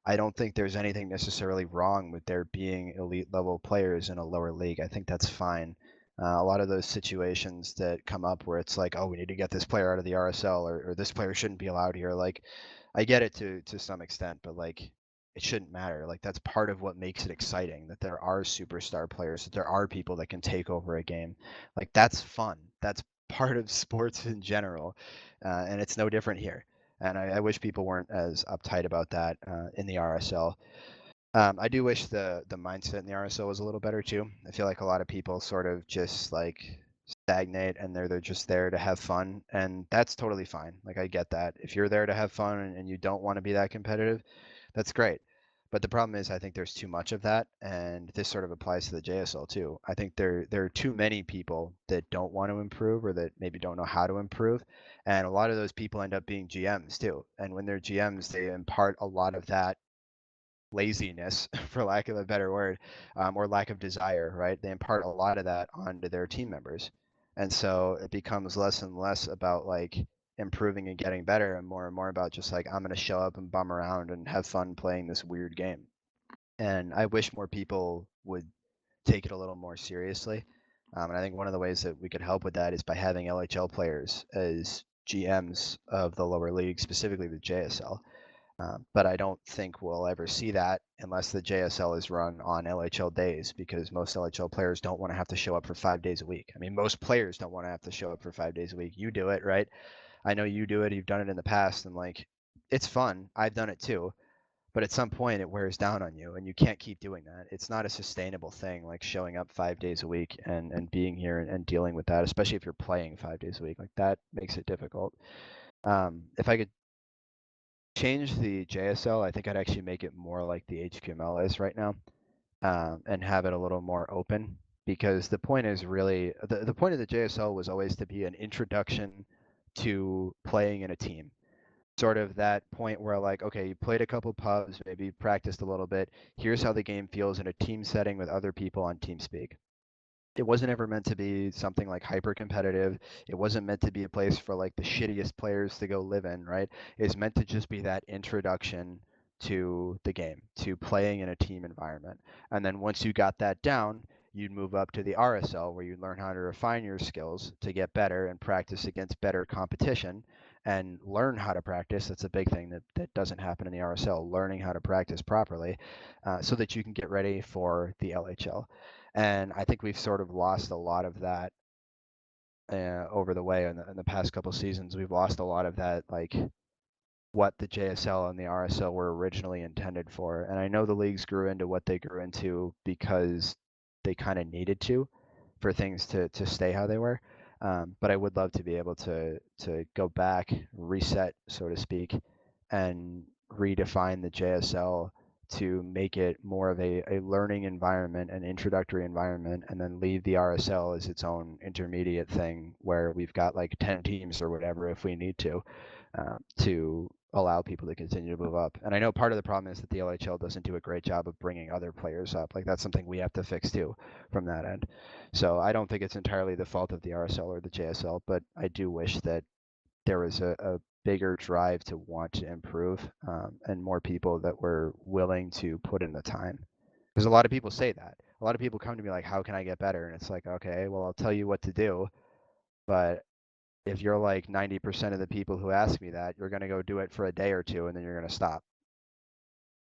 I don't think there's anything necessarily wrong with there being elite level players in a lower league. I think that's fine. A lot of those situations that come up where it's like, oh, we need to get this player out of the RSL or this player shouldn't be allowed here. Like, I get it to some extent, but like, it shouldn't matter. Like, that's part of what makes it exciting, that there are superstar players, that there are people that can take over a game. Like, that's fun. That's part of sports in general, and it's no different here. And I wish people weren't as uptight about that in the RSL. I do wish the mindset in the RSL was a little better too. I feel like a lot of people sort of just like stagnate and they're just there to have fun, and that's totally fine. Like, I get that. If you're there to have fun and you don't want to be that competitive, that's great. But the problem is I think there's too much of that, and this sort of applies to the JSL too. I think there are too many people that don't want to improve or that maybe don't know how to improve, and a lot of those people end up being GMs too. And when they're GMs, they impart a lot of that laziness, for lack of a better word, or lack of desire, right? They impart a lot of that onto their team members. And so it becomes less and less about like improving and getting better and more about just like, I'm going to show up and bum around and have fun playing this weird game. And I wish more people would take it a little more seriously. And I think one of the ways that we could help with that is by having LHL players as GMs of the lower league, specifically the JSL. But I don't think we'll ever see that unless the JSL is run on LHL days, because most LHL players don't want to have to show up for 5 days a week. I mean, most players don't want to have to show up for 5 days a week. You do it, right? I know you do it. You've done it in the past, and like, it's fun. I've done it too. But at some point, it wears down on you, and you can't keep doing that. It's not a sustainable thing, like showing up 5 days a week and being here and dealing with that, especially if you're playing 5 days a week. Like, that makes it difficult. If I could change the JSL, I think I'd actually make it more like the HQML is right now, and have it a little more open, because the point is really, the point of the JSL was always to be an introduction to playing in a team. Sort of that point where like, okay, you played a couple pubs, maybe practiced a little bit. Here's how the game feels in a team setting with other people on TeamSpeak. It wasn't ever meant to be something like hyper competitive. It wasn't meant to be a place for like the shittiest players to go live in, right? It's meant to just be that introduction to the game, to playing in a team environment. And then once you got that down, you'd move up to the RSL where you learn how to refine your skills to get better and practice against better competition and learn how to practice. That's a big thing that doesn't happen in the RSL, learning how to practice properly, so that you can get ready for the LHL. And I think we've sort of lost a lot of that over the way in the past couple seasons. We've lost a lot of that like what the JSL and the RSL were originally intended for. And I know the leagues grew into what they grew into because they kind of needed to for things to stay how they were. But I would love to be able to go back, reset, so to speak, and redefine the JSL to make it more of a learning environment, an introductory environment, and then leave the RSL as its own intermediate thing where we've got like 10 teams or whatever if we need to allow people to continue to move up. And I know part of the problem is that the LHL doesn't do a great job of bringing other players up. Like that's something we have to fix too from that end. So I don't think it's entirely the fault of the RSL or the JSL, but I do wish that there was a bigger drive to want to improve and more people that were willing to put in the time. Because a lot of people say that. A lot of people come to me like, how can I get better? And it's like, okay, well, I'll tell you what to do. But if you're like 90% of the people who ask me that, you're going to go do it for a day or two and then you're going to stop.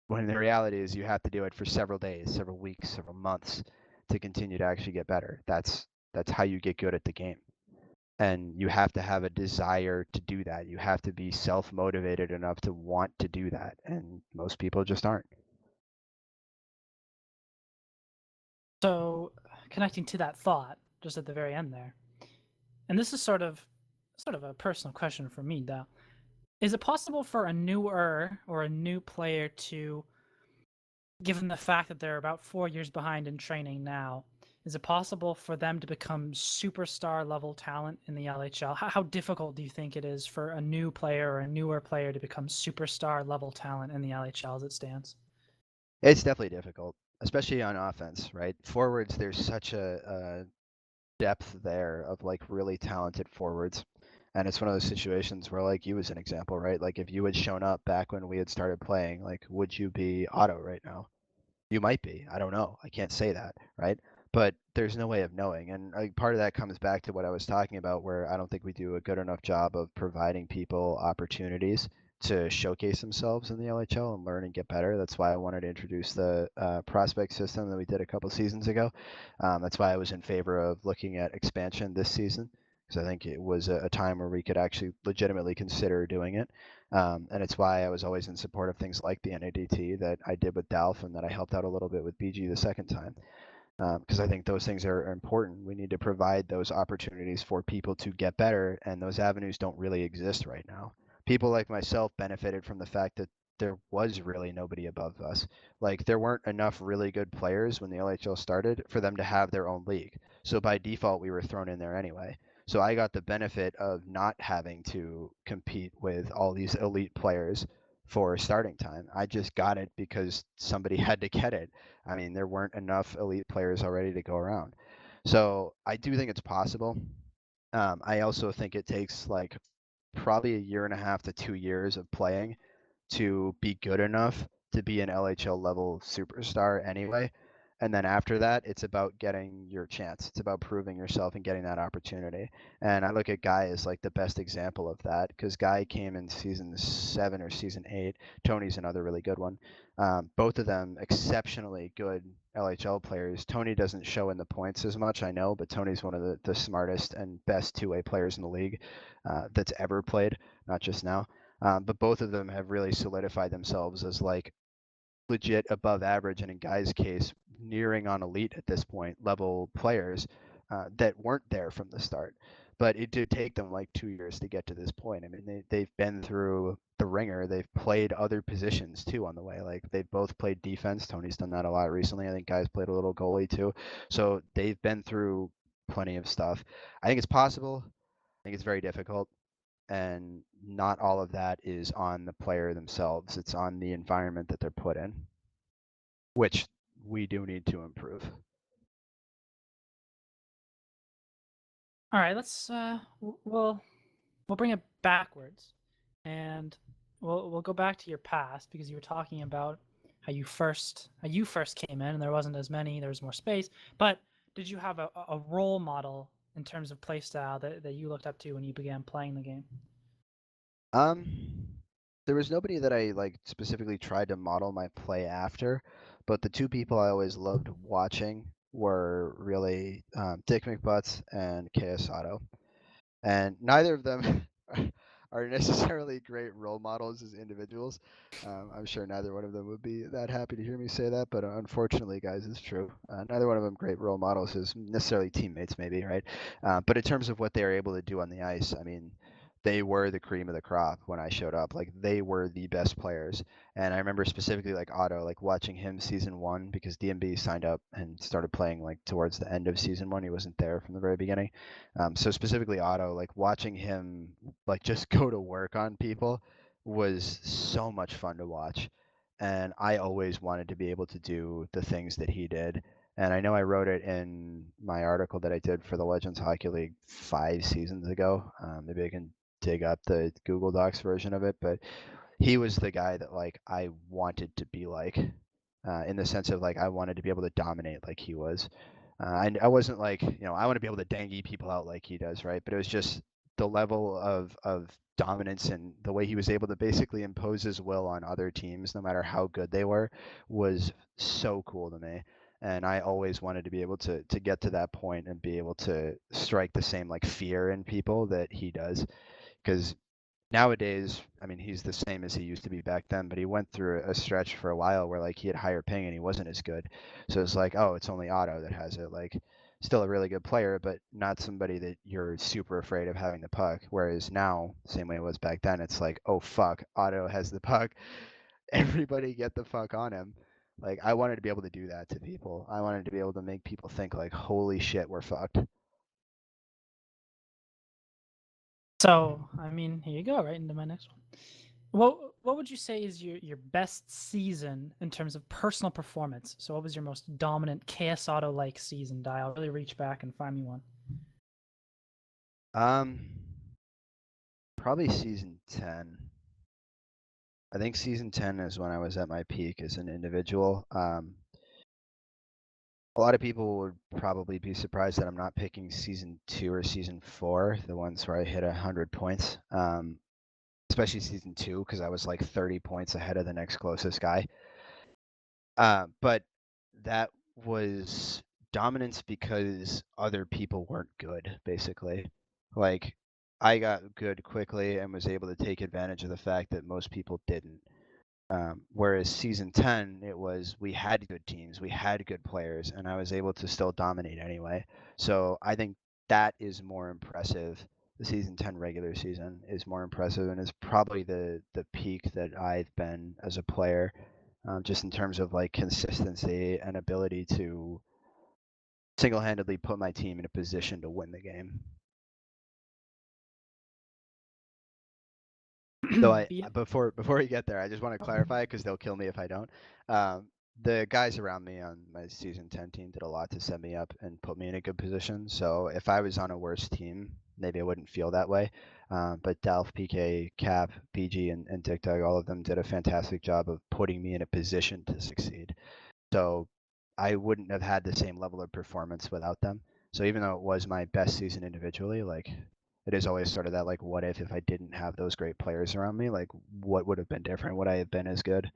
When the reality is you have to do it for several days, several weeks, several months to continue to actually get better. That's how you get good at the game. And you have to have a desire to do that. You have to be self-motivated enough to want to do that. And most people just aren't. So, connecting to that thought, just at the very end there, and this is sort of a personal question for me, though. Is it possible for a newer or a new player to, given the fact that they're about 4 years behind in training now, is it possible for them to become superstar level talent in the LHL? How difficult do you think it is for a new player or a newer player to become superstar level talent in the LHL as it stands? It's definitely difficult, especially on offense, right? Forwards, there's such a depth there of like really talented forwards. And it's one of those situations where like you as an example, right? Like if you had shown up back when we had started playing, like would you be Otto right now? You might be. I don't know. I can't say that, right? But there's no way of knowing. And part of that comes back to what I was talking about, where I don't think we do a good enough job of providing people opportunities to showcase themselves in the LHL and learn and get better. That's why I wanted to introduce the prospect system that we did a couple seasons ago. That's why I was in favor of looking at expansion this season, because I think it was a time where we could actually legitimately consider doing it. And it's why I was always in support of things like the NADT that I did with Dalf and that I helped out a little bit with BG the second time. Because I think those things are important. We need to provide those opportunities for people to get better, and those avenues don't really exist right now. People like myself benefited from the fact that there was really nobody above us. Like there weren't enough really good players when the LHL started for them to have their own league. So by default, we were thrown in there anyway. So I got the benefit of not having to compete with all these elite players for starting time. I just got it because somebody had to get it. I mean, there weren't enough elite players already to go around. So I do think it's possible. I also think it takes like probably a year and a half to 2 years of playing to be good enough to be an LHL level superstar anyway. And then after that, it's about getting your chance. It's about proving yourself and getting that opportunity. And I look at Guy as like the best example of that, because Guy came in season 7 or season 8. Tony's another really good one. Both of them exceptionally good LHL players. Tony doesn't show in the points as much, I know, but Tony's one of the smartest and best two-way players in the league that's ever played, not just now. But both of them have really solidified themselves as like legit above average, and in Guy's case, nearing on elite at this point level players that weren't there from the start. But it did take them like 2 years to get to this point. I mean, they've been through the ringer. They've played other positions too on the way. Like they've both played defense. Tony's done that a lot recently. I think Guy's played a little goalie too. So they've been through plenty of stuff. I think it's possible. I think it's very difficult. And not all of that is on the player themselves. It's on the environment that they're put in, which we do need to improve. All right, let's we'll bring it backwards, and we'll go back to your past, because you were talking about how you first came in and there wasn't as many, there was more space. But did you have a role model in terms of play style that you looked up to when you began playing the game? There was nobody that I like specifically tried to model my play after, but the two people I always loved watching were really Dick McButts and KS Otto. And neither of them are necessarily great role models as individuals. I'm sure neither one of them would be that happy to hear me say that, but unfortunately, guys, it's true. Neither one of them great role models as necessarily teammates, maybe, right? But in terms of what they are able to do on the ice, I mean, they were the cream of the crop when I showed up. Like they were the best players. And I remember specifically like Otto, like watching him season 1 because DMB signed up and started playing like towards the end of season 1. He wasn't there from the very beginning. So specifically Otto, like watching him like just go to work on people was so much fun to watch. And I always wanted to be able to do the things that he did. And I know I wrote it in my article that I did for the Legends Hockey League 5 seasons ago. Maybe I can dig up the Google Docs version of it, but he was the guy that like I wanted to be like, in the sense of like I wanted to be able to dominate like he was. I wasn't like, I want to be able to dangy people out like he does, right? But it was just the level of dominance and the way he was able to basically impose his will on other teams, no matter how good they were, was so cool to me. And I always wanted to be able to get to that point and be able to strike the same like fear in people that he does. Because nowadays, I mean, he's the same as he used to be back then, but he went through a stretch for a while where like he had higher ping and he wasn't as good. So it's like, oh, it's only Otto that has it. Like, still a really good player, but not somebody that you're super afraid of having the puck. Whereas now, same way it was back then, it's like, oh fuck, Otto has the puck. Everybody get the fuck on him. Like, I wanted to be able to do that to people. I wanted to be able to make people think like, holy shit, we're fucked. So, I mean, here you go, right into my next one. What would you say is your best season in terms of personal performance? So what was your most dominant KS Auto-like season, Dial? Really reach back and find me one. Probably season 10. I think season 10 is when I was at my peak as an individual. A lot of people would probably be surprised that I'm not picking season 2 or season 4, the ones where I hit 100 points. Especially season 2, because I was like 30 points ahead of the next closest guy. But that was dominance because other people weren't good, basically. Like, I got good quickly and was able to take advantage of the fact that most people didn't. Whereas season 10, it was we had good teams, we had good players, and I was able to still dominate anyway. So I think that is more impressive. The season 10 regular season is more impressive and is probably the peak that I've been as a player, just in terms of like consistency and ability to single-handedly put my team in a position to win the game. So before we get there, I just want to clarify because they'll kill me if I don't. The guys around me on my season 10 team did a lot to set me up and put me in a good position. So if I was on a worse team, maybe I wouldn't feel that way. But Dalf, PK, Cap, BG, and TikTok, all of them did a fantastic job of putting me in a position to succeed. So I wouldn't have had the same level of performance without them. So even though it was my best season individually, like it is always sort of that like what if I didn't have those great players around me, like what would have been different? Would I have been as good?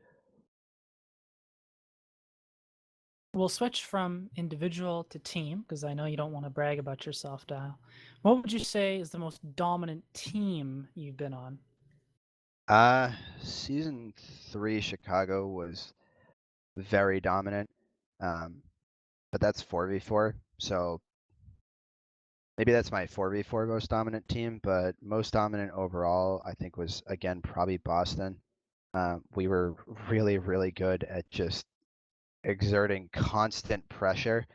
We'll switch from individual to team because I know you don't want to brag about yourself, Dial. What would you say is the most dominant team you've been on? Season 3 Chicago was very dominant, but that's 4v4, so maybe that's my 4v4 most dominant team, but most dominant overall, I think, was, again, probably Boston. We were really, really good at just exerting constant pressure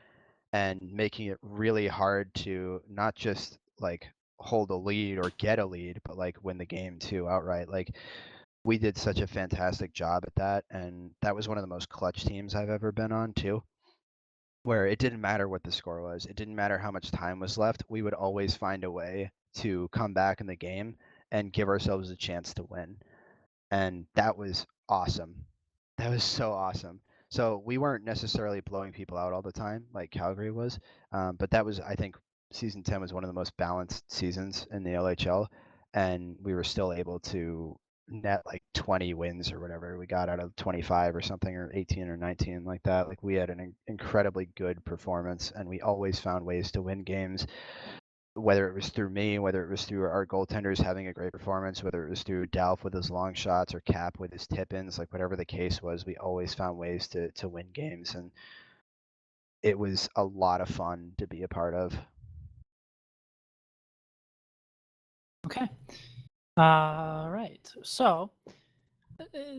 and making it really hard to not just, like, hold a lead or get a lead, but, like, win the game, too, outright. Like, we did such a fantastic job at that, and that was one of the most clutch teams I've ever been on, too. Where it didn't matter what the score was. It didn't matter how much time was left. We would always find a way to come back in the game and give ourselves a chance to win. And that was awesome. That was so awesome. So we weren't necessarily blowing people out all the time like Calgary was, but that was, I think, season 10 was one of the most balanced seasons in the LHL, and we were still able to net like 20 wins or whatever we got out of 25 or something, or 18 or 19 like that. Like we had an incredibly good performance, and we always found ways to win games. whether it was through me, whether it was through our goaltenders having a great performance, whether it was through Dalf with his long shots or Cap with his tip-ins, like whatever the case was, we always found ways to win games, and it was a lot of fun to be a part of. Okay. All right. So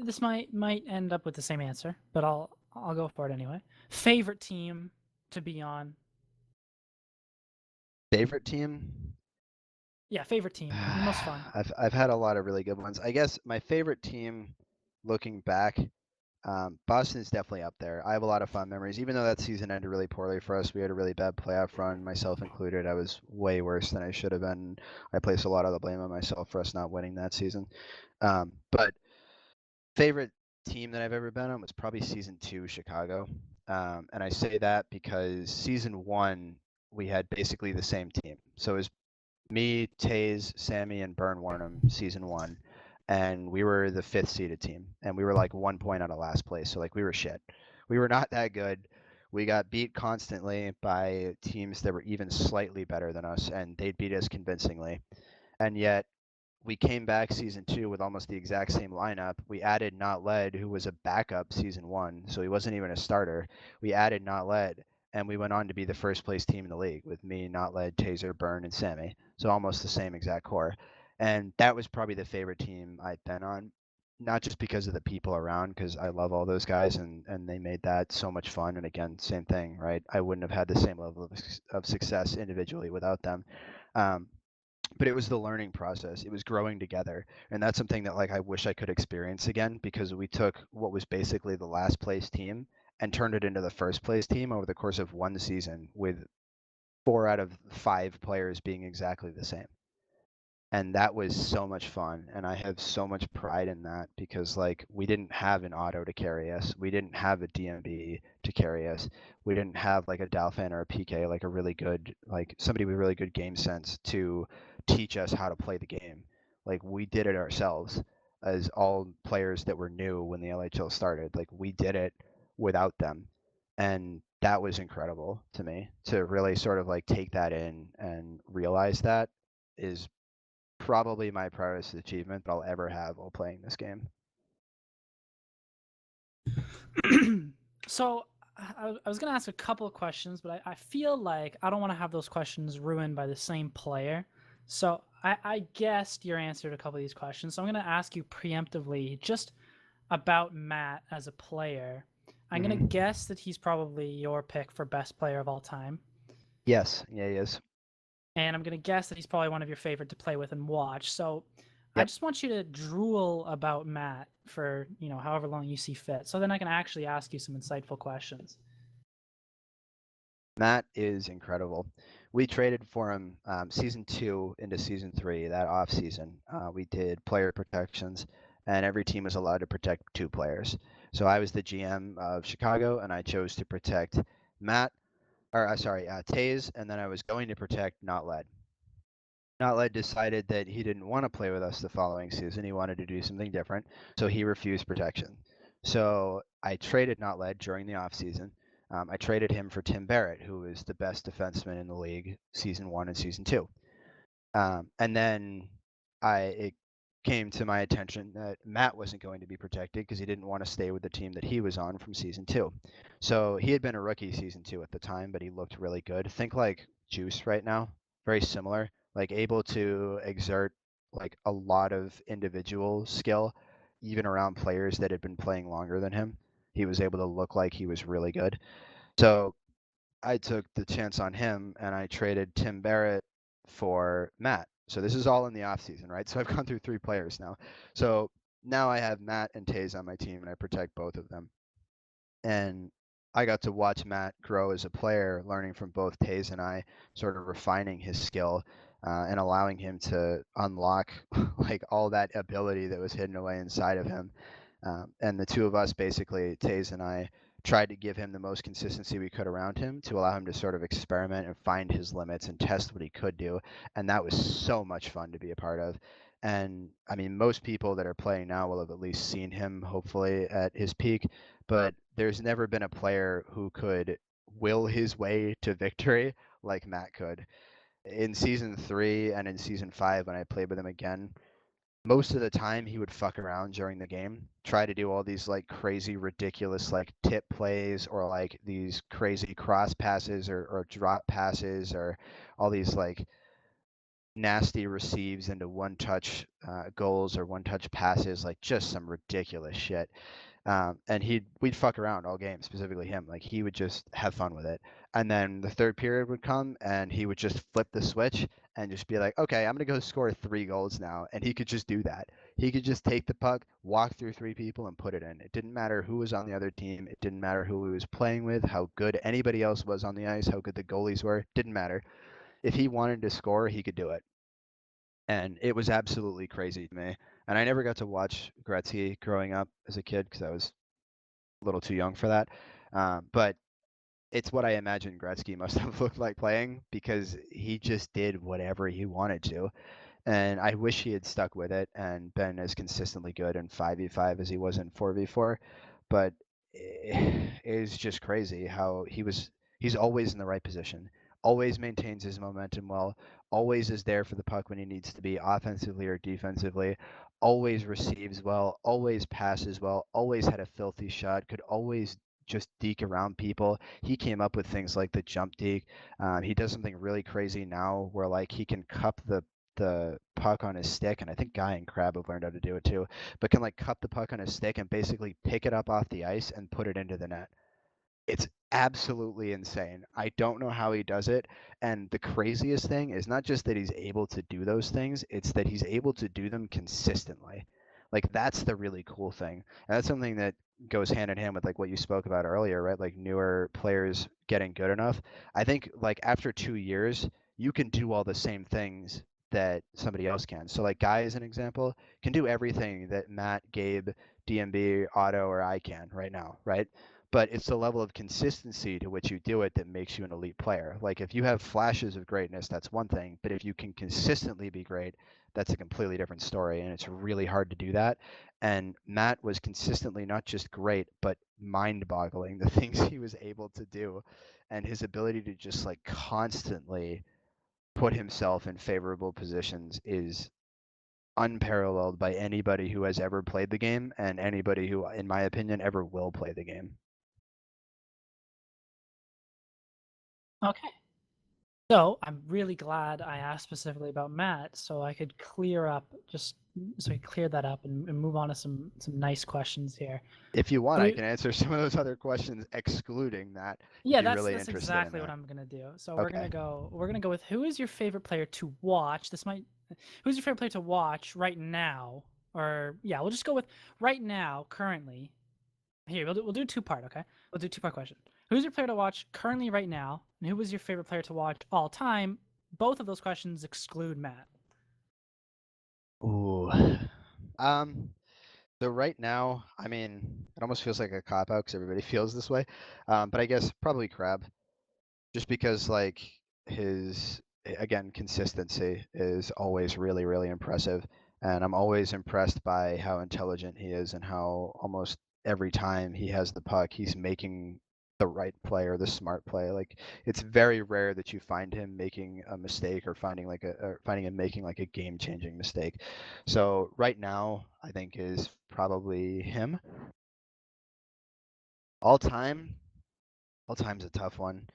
this might end up with the same answer, but I'll go for it anyway. Favorite team to be on? Favorite team? Yeah, favorite team. Your most fun. I've had a lot of really good ones. I guess my favorite team, looking back, Boston is definitely up there. I have a lot of fun memories, even though that season ended really poorly for us. We had a really bad playoff run, myself included. I was way worse than I should have been. I place a lot of the blame on myself for us not winning that season. But favorite team that I've ever been on was probably season 2 Chicago. And I say that because season 1 we had basically the same team. So it was me, Taze, Sammy, and Burn Warnham season 1, and we were the 5th seeded team, and we were like 1 point out of last place. So like we were shit. We were not that good. We got beat constantly by teams that were even slightly better than us, and they'd beat us convincingly. And yet we came back season 2 with almost the exact same lineup. We added Not Led, who was a backup season 1, so he wasn't even a starter. We added Not Led, and we went on to be the first place team in the league with me, Not Led, Taser, Burn, and Sammy. So almost the same exact core. And that was probably the favorite team I've been on, not just because of the people around, because I love all those guys, and they made that so much fun. And again, same thing, right? I wouldn't have had the same level of success individually without them. Um, but it was the learning process. It was growing together, and that's something that like I wish I could experience again, because we took what was basically the last place team and turned it into the first place team over the course of one season, with 4 out of 5 players being exactly the same. And that was so much fun, and I have so much pride in that, because like we didn't have an auto to carry us, we didn't have a DMB to carry us, we didn't have like a Dalfan or a PK, like a really good, like somebody with really good game sense to teach us how to play the game. Like we did it ourselves, as all players that were new when the LHL started. Like we did it without them, and that was incredible to me to really sort of like take that in and realize that is probably my proudest achievement that I'll ever have while playing this game. So I was going to ask a couple of questions, but I feel like I don't want to have those questions ruined by the same player. So I guessed your answer to a couple of these questions. So I'm going to ask you preemptively just about Matt as a player. I'm going to guess that he's probably your pick for best player of all time. Yes, yeah, he is. And I'm going to guess that he's probably one of your favorite to play with and watch. So I Yep. just want you to drool about Matt for, however long you see fit. So then I can actually ask you some insightful questions. Matt is incredible. We traded for him season 2 into season 3, that off season. We did player protections, and every team was allowed to protect 2 players. So I was the GM of Chicago, and I chose to protect Taze, and then I was going to protect Not Led. Not Led decided that he didn't want to play with us the following season. He wanted to do something different, so he refused protection. So I traded Not Led during the offseason. I traded him for Tim Barrett, who is the best defenseman in the league, season 1 and season 2. And then it came to my attention that Matt wasn't going to be protected because he didn't want to stay with the team that he was on from season 2. So he had been a rookie season 2 at the time, but he looked really good. Think like Juice right now, very similar, like able to exert like a lot of individual skill, even around players that had been playing longer than him. He was able to look like he was really good. So I took the chance on him, and I traded Tim Barrett for Matt. So this is all in the offseason, right? So I've gone through 3 players now. So now I have Matt and Taze on my team, and I protect both of them. And I got to watch Matt grow as a player, learning from both Taze and I, sort of refining his skill and allowing him to unlock like all that ability that was hidden away inside of him. And the 2 of us, basically, Taze and I, tried to give him the most consistency we could around him to allow him to sort of experiment and find his limits and test what he could do. And that was so much fun to be a part of. And I mean, most people that are playing now will have at least seen him, hopefully, at his peak. But there's never been a player who could will his way to victory like Matt could. in season 3 and in season 5 when I played with him again, most of the time he would fuck around during the game, try to do all these like crazy, ridiculous like tip plays or like these crazy cross passes or drop passes or all these like nasty receives into one-touch goals or one-touch passes, like just some ridiculous shit. And we'd fuck around all game, specifically him. Like he would just have fun with it. And then the third period would come and he would just flip the switch and just be like, okay, I'm gonna go score 3 goals now. And he could just do that. He could just take the puck, walk through 3 people and put it in. It didn't matter who was on the other team. It didn't matter who he was playing with, how good anybody else was on the ice, how good the goalies were. Didn't matter. If he wanted to score, he could do it. And it was absolutely crazy to me. And I never got to watch Gretzky growing up as a kid because I was a little too young for that. But it's what I imagine Gretzky must have looked like playing because he just did whatever he wanted to. And I wish he had stuck with it and been as consistently good in 5v5 as he was in 4v4. But it is just crazy how he's always in the right position, always maintains his momentum well, always is there for the puck when he needs to be offensively or defensively, always receives well, always passes well, always had a filthy shot, could always just deke around people. He came up with things like the jump deke. He does something really crazy now where like he can cup the puck on his stick, and I think Guy and Crab have learned how to do it too, but can like cup the puck on his stick and basically pick it up off the ice and put it into the net. It's absolutely insane. I don't know how he does it. And the craziest thing is not just that he's able to do those things, it's that he's able to do them consistently. Like that's the really cool thing. And that's something that goes hand in hand with like what you spoke about earlier, right? Like newer players getting good enough. I think like after 2 years, you can do all the same things that somebody else can. So like Guy as an example can do everything that Matt, Gabe, DMB, Otto, or I can right now, right? But it's the level of consistency to which you do it that makes you an elite player. Like if you have flashes of greatness, that's one thing, but if you can consistently be great, that's a completely different story, and it's really hard to do that. And Matt was consistently not just great, but mind-boggling, the things he was able to do, and his ability to just like constantly put himself in favorable positions is unparalleled by anybody who has ever played the game and anybody who, in my opinion, ever will play the game. Okay. So I'm really glad I asked specifically about Matt, so I could clear that up and move on to some nice questions here. If you want, I Three- can answer some of those other questions excluding that. Yeah, If you're that's really interested exactly in what that. I'm gonna do. So Okay. we're gonna go with who is your favorite player to watch? Who's your favorite player to watch right now? Or yeah, we'll just go with right now, currently. Here, we'll do two-part, okay? We'll do two-part question. Who's your player to watch currently right now? And who was your favorite player to watch all time? Both of those questions exclude Matt. Ooh. So right now, I mean, it almost feels like a cop out because everybody feels this way. But I guess probably Crab, just because like his again consistency is always really really impressive, and I'm always impressed by how intelligent he is and how almost every time he has the puck, he's making the right play or the smart play. Like it's very rare that you find him making a mistake or finding him making like a game changing mistake. So right now, I think is probably him. All time, all time's a tough one.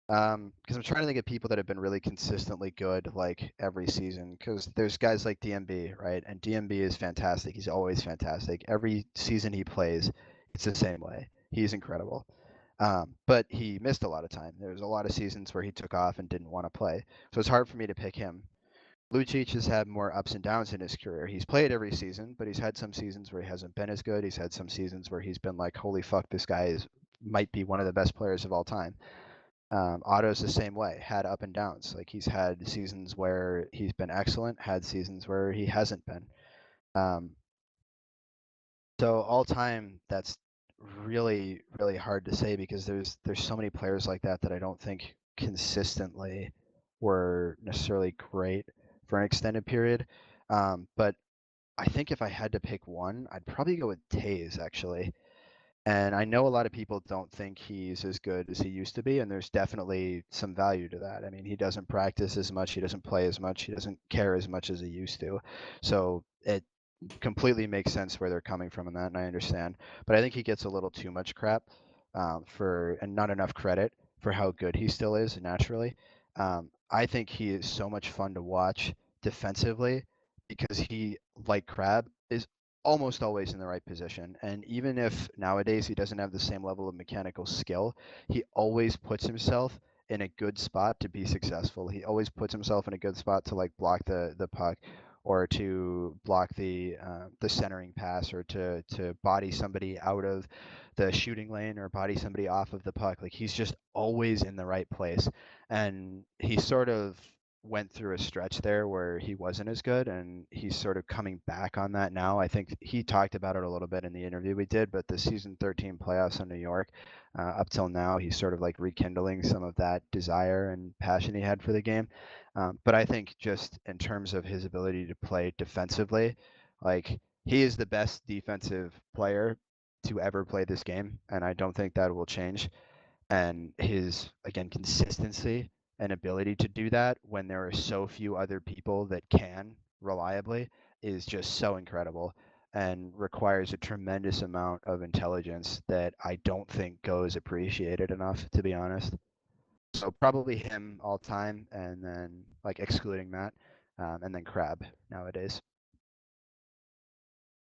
Because I'm trying to think of people that have been really consistently good like every season. Because there's guys like DMB, right? And DMB is fantastic. He's always fantastic. Every season he plays, it's the same way. He's incredible. But he missed a lot of time. There was a lot of seasons where he took off and didn't want to play. So it's hard for me to pick him. Lucic has had more ups and downs in his career. He's played every season, but he's had some seasons where he hasn't been as good. He's had some seasons where he's been like, holy fuck, this guy might be one of the best players of all time. Otto's the same way, had up and downs. Like he's had seasons where he's been excellent, had seasons where he hasn't been. Um, so all time, that's really really hard to say because there's so many players like that I don't think consistently were necessarily great for an extended period. But I think if I had to pick one, I'd probably go with Taze actually. And I know a lot of people don't think he's as good as he used to be, and there's definitely some value to that. I mean, he doesn't practice as much, he doesn't play as much, he doesn't care as much as he used to. So it completely makes sense where they're coming from in that, and I understand. But I think he gets a little too much crap and not enough credit for how good he still is naturally. I think he is so much fun to watch defensively because he, like Crab, is almost always in the right position. And even if nowadays he doesn't have the same level of mechanical skill, he always puts himself in a good spot to be successful. He always puts himself in a good spot to like block the puck or to block the centering pass or to body somebody out of the shooting lane or body somebody off of the puck. Like he's just always in the right place. And he sort of went through a stretch there where he wasn't as good, and he's sort of coming back on that now. I think he talked about it a little bit in the interview we did, but the season 13 playoffs in New York, up till now, he's sort of like rekindling some of that desire and passion he had for the game. But I think just in terms of his ability to play defensively, like he is the best defensive player to ever play this game, and I don't think that will change. And his, again, consistency and ability to do that when there are so few other people that can reliably is just so incredible and requires a tremendous amount of intelligence that I don't think goes appreciated enough, to be honest. So probably him all time, and then like excluding Matt, and then Crab nowadays.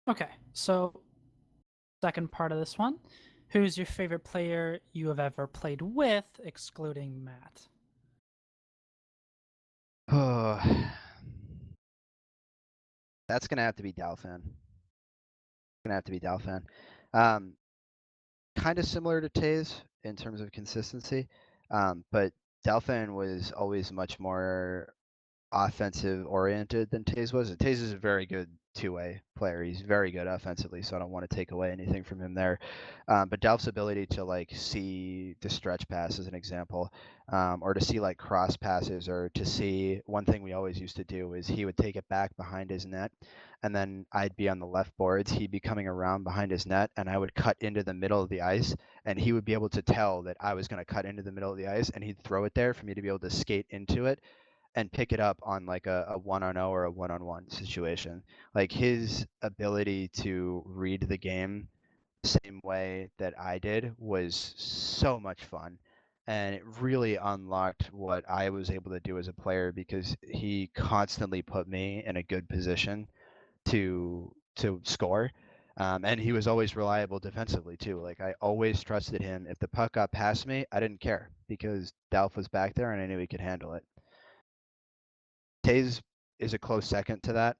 Okay, so second part of this one. Who's your favorite player you have ever played with, excluding Matt? Oh, that's gonna have to be Dalfan. Gonna have to be Dalfan. Kind of similar to Taze in terms of consistency, but Dalfan was always much more offensive oriented than Taze was. Taze is a very good two-way player. He's very good offensively, so I don't want to take away anything from him there. But Delph's ability to like see the stretch pass as an example, or to see like cross passes, or to see one thing we always used to do is he would take it back behind his net, and then I'd be on the left boards, he'd be coming around behind his net, and I would cut into the middle of the ice, and he would be able to tell that I was going to cut into the middle of the ice, and he'd throw it there for me to be able to skate into it and pick it up on like a 1-on-0 or a 1-on-1 situation. Like his ability to read the game the same way that I did was so much fun. And it really unlocked what I was able to do as a player because he constantly put me in a good position to score. And he was always reliable defensively too. Like I always trusted him. If the puck got past me, I didn't care because Dalf was back there and I knew he could handle it. Taze is a close second to that.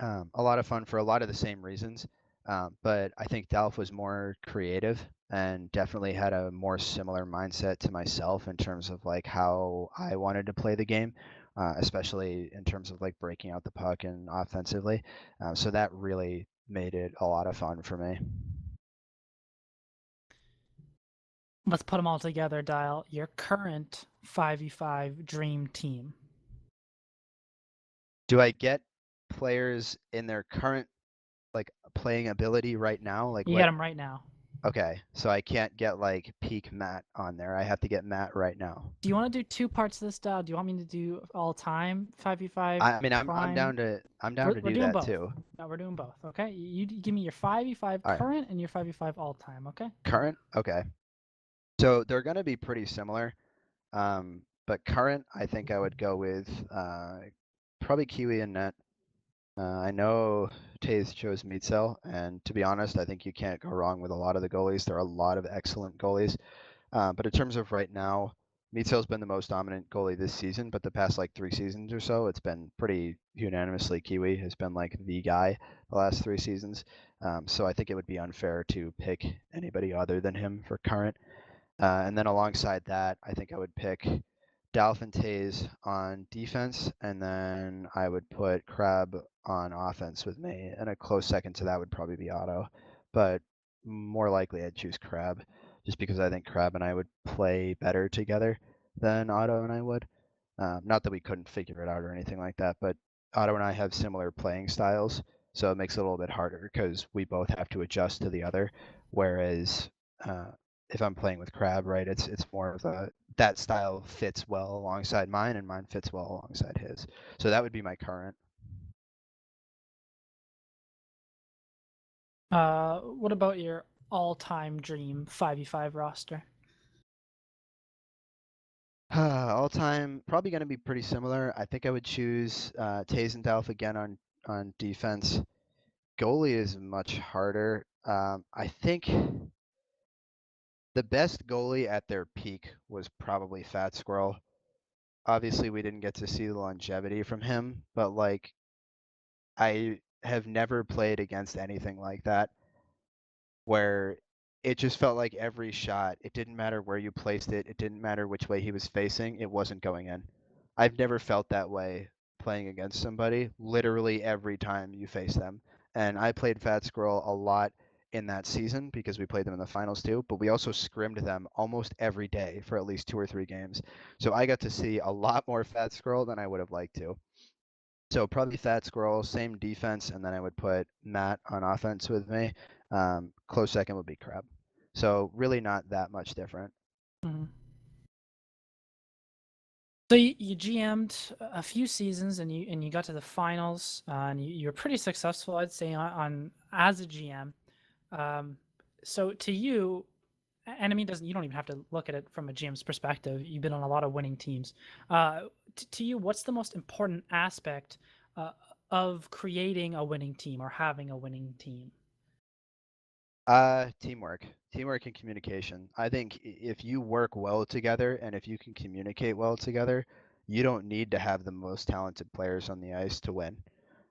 A lot of fun for a lot of the same reasons, but I think Dalf was more creative and definitely had a more similar mindset to myself in terms of like how I wanted to play the game, especially in terms of like breaking out the puck and offensively. So that really made it a lot of fun for me. Let's put them all together, Dial. Your current 5v5 dream team. Do I get players in their current like playing ability right now? Like You what? get them right now. Okay, so I can't get like peak Matt on there. I have to get Matt right now. Do you want to do two parts of this, Dial? Do you want me to do all time 5v5? I mean, I'm prime? down to We're do doing that both. too. No, we're doing both. Okay, you give me your 5v5 All right, current and your 5v5 all time. Okay. current. Okay, so they're gonna be pretty similar. But current, I think I would go with probably Kiwi and Net. I know Taze chose Meatcell, and to be honest, I think you can't go wrong with a lot of the goalies. There are a lot of excellent goalies. But in terms of right now, Meatcell's been the most dominant goalie this season, but the past like 3 seasons or so, it's been pretty unanimously Kiwi has been like the guy the last 3 seasons. So I think it would be unfair to pick anybody other than him for current. And then alongside that, I think I would pick Dalphin Taze on defense, and then I would put Crab on offense with me. And a close second to that would probably be Otto. But more likely I'd choose Crab, just because I think Crab and I would play better together than Otto and I would. Not that we couldn't figure it out or anything like that, but Otto and I have similar playing styles. So it makes it a little bit harder because we both have to adjust to the other. Whereas if I'm playing with Crab, right, it's more of that style fits well alongside mine, and mine fits well alongside his. So that would be my current. What about your all-time dream 5v5 roster? All time, probably going to be pretty similar. I think I would choose Taze and Delph again on defense. Goalie is much harder. I think the best goalie at their peak was probably Fat Squirrel. Obviously, we didn't get to see the longevity from him, but like I have never played against anything like that where it just felt like every shot, it didn't matter where you placed it, it didn't matter which way he was facing, it wasn't going in. I've never felt that way playing against somebody literally every time you face them. And I played Fat Squirrel a lot in that season because we played them in the finals too, but we also scrimmed them almost every day for at least 2 or 3 games. So I got to see a lot more Fat Squirrel than I would have liked to. So probably Fat Squirrel, same defense, and then I would put Matt on offense with me. Close second would be Crab. So really not that much different. Mm-hmm. So you GM'd a few seasons and you got to the finals and you were pretty successful, I'd say, on as a GM. So to you, and I mean, you don't even have to look at it from a GM's perspective. You've been on a lot of winning teams. To you, what's the most important aspect of creating a winning team or having a winning team? Teamwork and communication. I think if you work well together and if you can communicate well together, you don't need to have the most talented players on the ice to win.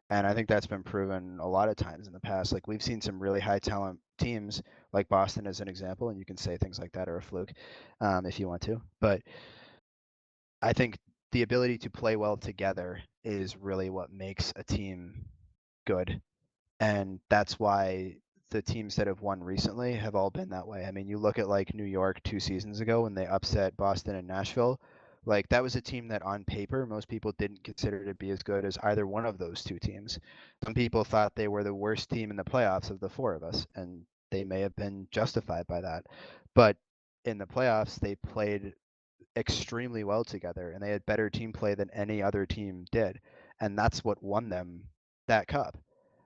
And I think that's been proven a lot of times in the past. Like we've seen some really high talent teams, like Boston as an example, and you can say things like that are a fluke if you want to. But I think the ability to play well together is really what makes a team good. And that's why the teams that have won recently have all been that way. I mean, you look at like New York 2 seasons ago when they upset Boston and Nashville. Like that was a team that on paper most people didn't consider to be as good as either one of those 2 teams. Some people thought they were the worst team in the playoffs of the 4 of us, and they may have been justified by that. But in the playoffs, they played extremely well together and they had better team play than any other team did. And that's what won them that cup.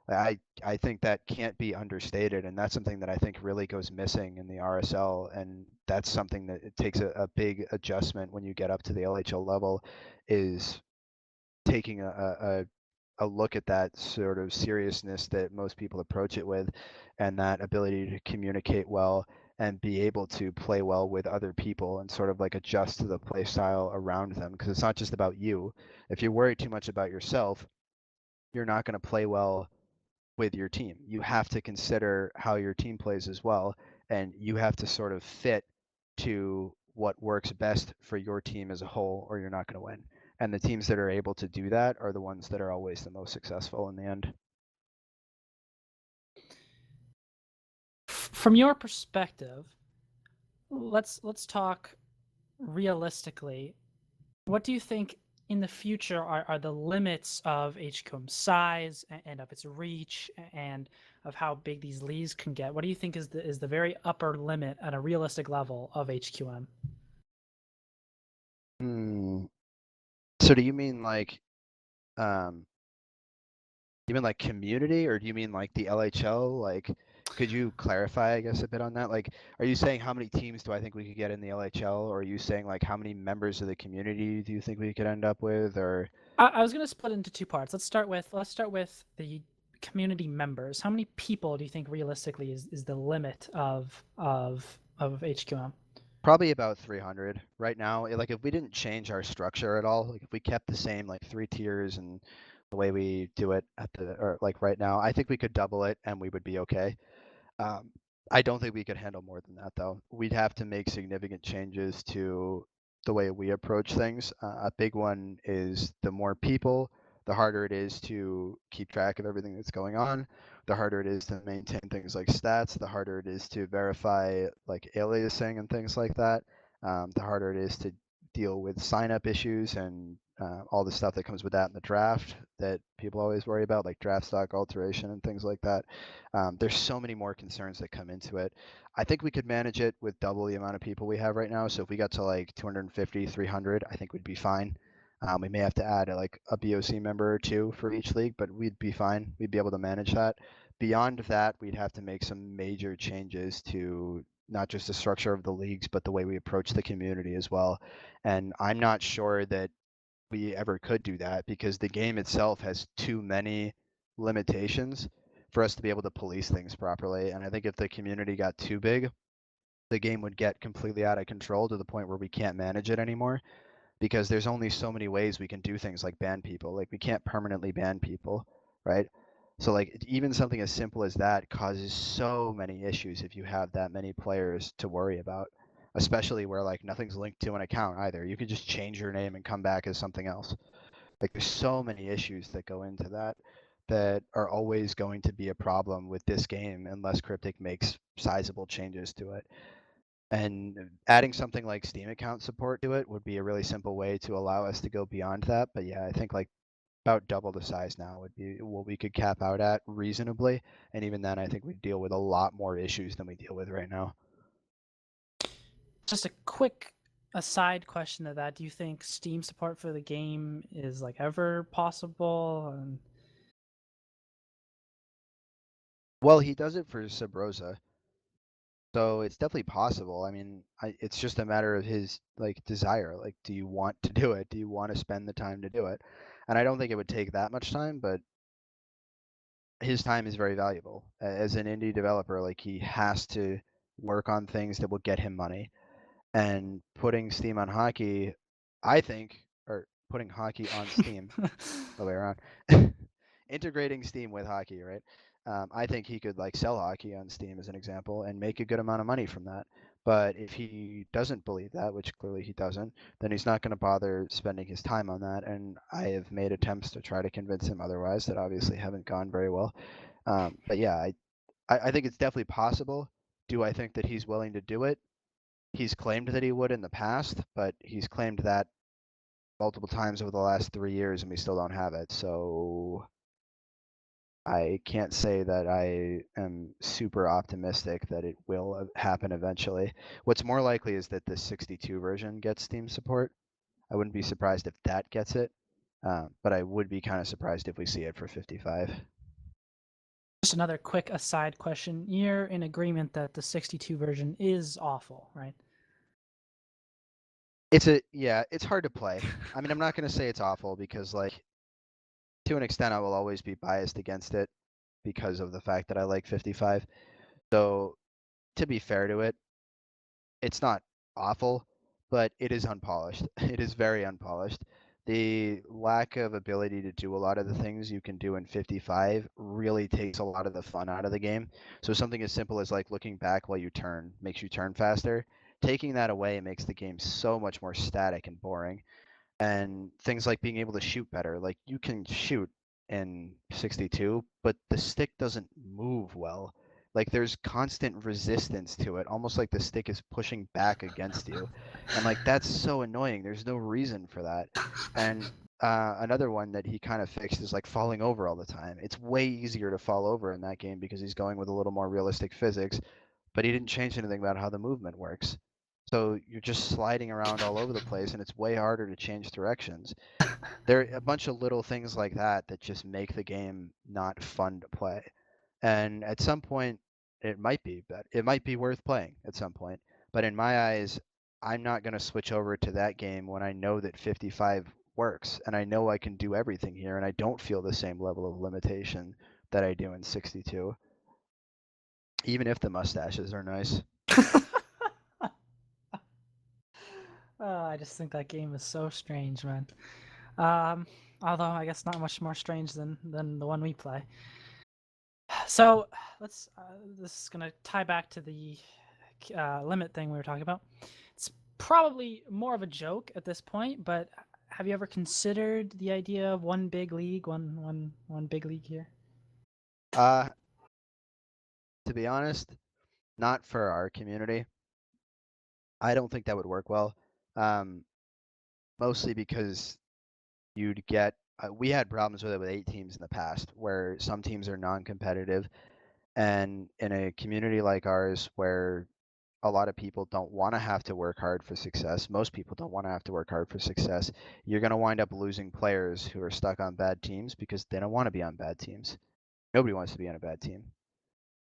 I think that can't be understated, and that's something that I think really goes missing in the RSL, and that's something that it takes a big adjustment when you get up to the LHL level, is taking a look at that sort of seriousness that most people approach it with, and that ability to communicate well and be able to play well with other people and sort of like adjust to the play style around them, because it's not just about you. If you worry too much about yourself, you're not going to play well with your team. You have to consider how your team plays as well, and you have to sort of fit to what works best for your team as a whole, or you're not going to win. And the teams that are able to do that are the ones that are always the most successful in the end. From your perspective, let's talk realistically. What do you think in the future are the limits of HQM's size and of its reach and of how big these leagues can get? What do you think is the very upper limit at a realistic level of HQM? So do you mean like community, or do you mean like the LHL? Like, could you clarify, I guess, a bit on that? Like, are you saying how many teams do I think we could get in the LHL, or are you saying like how many members of the community do you think we could end up with, or? I was going to split into 2 parts. Let's start with the community members. How many people do you think realistically is the limit of HQM? Probably about 300 right now. Like if we didn't change our structure at all, like if we kept the same like 3 tiers and the way we do it or like right now, I think we could double it and we would be okay. I don't think we could handle more than that though. We'd have to make significant changes to the way we approach things. A big one is the more people, the harder it is to keep track of everything that's going on. The harder it is to maintain things like stats, the harder it is to verify like aliasing and things like that. The harder it is to deal with sign up issues and all the stuff that comes with that in the draft that people always worry about, like draft stock alteration and things like that. There's so many more concerns that come into it. I think we could manage it with double the amount of people we have right now. So if we got to like 250, 300, I think we'd be fine. We may have to add like a BOC member or two for each league, but we'd be fine. We'd be able to manage that. Beyond that, we'd have to make some major changes to not just the structure of the leagues, but the way we approach the community as well. And I'm not sure that we ever could do that because the game itself has too many limitations for us to be able to police things properly. And I think if the community got too big, the game would get completely out of control to the point where we can't manage it anymore because there's only so many ways we can do things like ban people. Like we can't permanently ban people, right? So like even something as simple as that causes so many issues if you have that many players to worry about, especially where like nothing's linked to an account either. You could just change your name and come back as something else. Like there's so many issues that go into that that are always going to be a problem with this game unless Cryptic makes sizable changes to it. And adding something like Steam account support to it would be a really simple way to allow us to go beyond that. But yeah, I think like about double the size now would be what we could cap out at reasonably. And even then, I think we'd deal with a lot more issues than we deal with right now. Just a quick aside question to that. Do you think Steam support for the game is like ever possible? And Well, he does it for Sub Rosa. So it's definitely possible. I mean, it's just a matter of his like desire. Like, do you want to do it? Do you want to spend the time to do it? And I don't think it would take that much time, but his time is very valuable. As an indie developer, like he has to work on things that will get him money. And putting Steam on hockey, I think, or putting hockey on Steam, the way around, integrating Steam with hockey, right? I think he could like sell hockey on Steam as an example and make a good amount of money from that. But if he doesn't believe that, which clearly he doesn't, then he's not going to bother spending his time on that. And I have made attempts to try to convince him otherwise that obviously haven't gone very well. But yeah, I think it's definitely possible. Do I think that he's willing to do it? He's claimed that he would in the past, but he's claimed that multiple times over the last 3 years and we still don't have it. So I can't say that I am super optimistic that it will happen eventually. What's more likely is that the 62 version gets Steam support. I wouldn't be surprised if that gets it, but I would be kind of surprised if we see it for 55. just another quick aside question. You're in agreement that the 62 version is awful, right? It's hard to play. I mean, I'm not going to say it's awful because like to an extent I will always be biased against it because of the fact that I like 55. So to be fair to it, it's not awful, but it is unpolished. It is very unpolished. The lack of ability to do a lot of the things you can do in 55 really takes a lot of the fun out of the game. So something as simple as like looking back while you turn makes you turn faster. Taking that away makes the game so much more static and boring. And things like being able to shoot better. Like you can shoot in 62, but the stick doesn't move well. Like there's constant resistance to it, almost like the stick is pushing back against you. And like that's so annoying. There's no reason for that. And another one that he kind of fixed is like falling over all the time. It's way easier to fall over in that game because he's going with a little more realistic physics, but he didn't change anything about how the movement works. So you're just sliding around all over the place and it's way harder to change directions. There are a bunch of little things like that that just make the game not fun to play. And at some point it might be, but it might be worth playing at some point. But in my eyes, I'm not going to switch over to that game when I know that 55 works and I know I can do everything here and I don't feel the same level of limitation that I do in 62. Even if the mustaches are nice. I just think that game is so strange, man. Although I guess not much more strange than the one we play. So let's. This is gonna tie back to the limit thing we were talking about. It's probably more of a joke at this point, but have you ever considered the idea of one big league, one big league here? To be honest, not for our community. I don't think that would work well. Mostly because you'd get we had problems with it with 8 teams in the past, where some teams are non-competitive, and in a community like ours where a lot of people don't want to have to work hard for success, most people don't want to have to work hard for success, you're going to wind up losing players who are stuck on bad teams because they don't want to be on bad teams. Nobody wants to be on a bad team.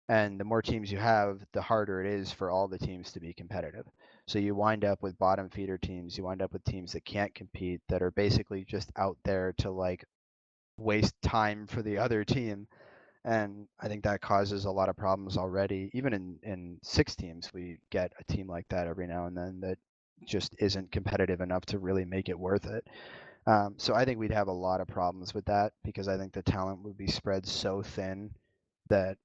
And the more teams you have, the harder it is for all the teams to be competitive. So you wind up with bottom feeder teams, you wind up with teams that can't compete, that are basically just out there to like waste time for the other team. And I think that causes a lot of problems already. Even in 6 teams, we get a team like that every now and then that just isn't competitive enough to really make it worth it. So I think we'd have a lot of problems with that because I think the talent would be spread so thin that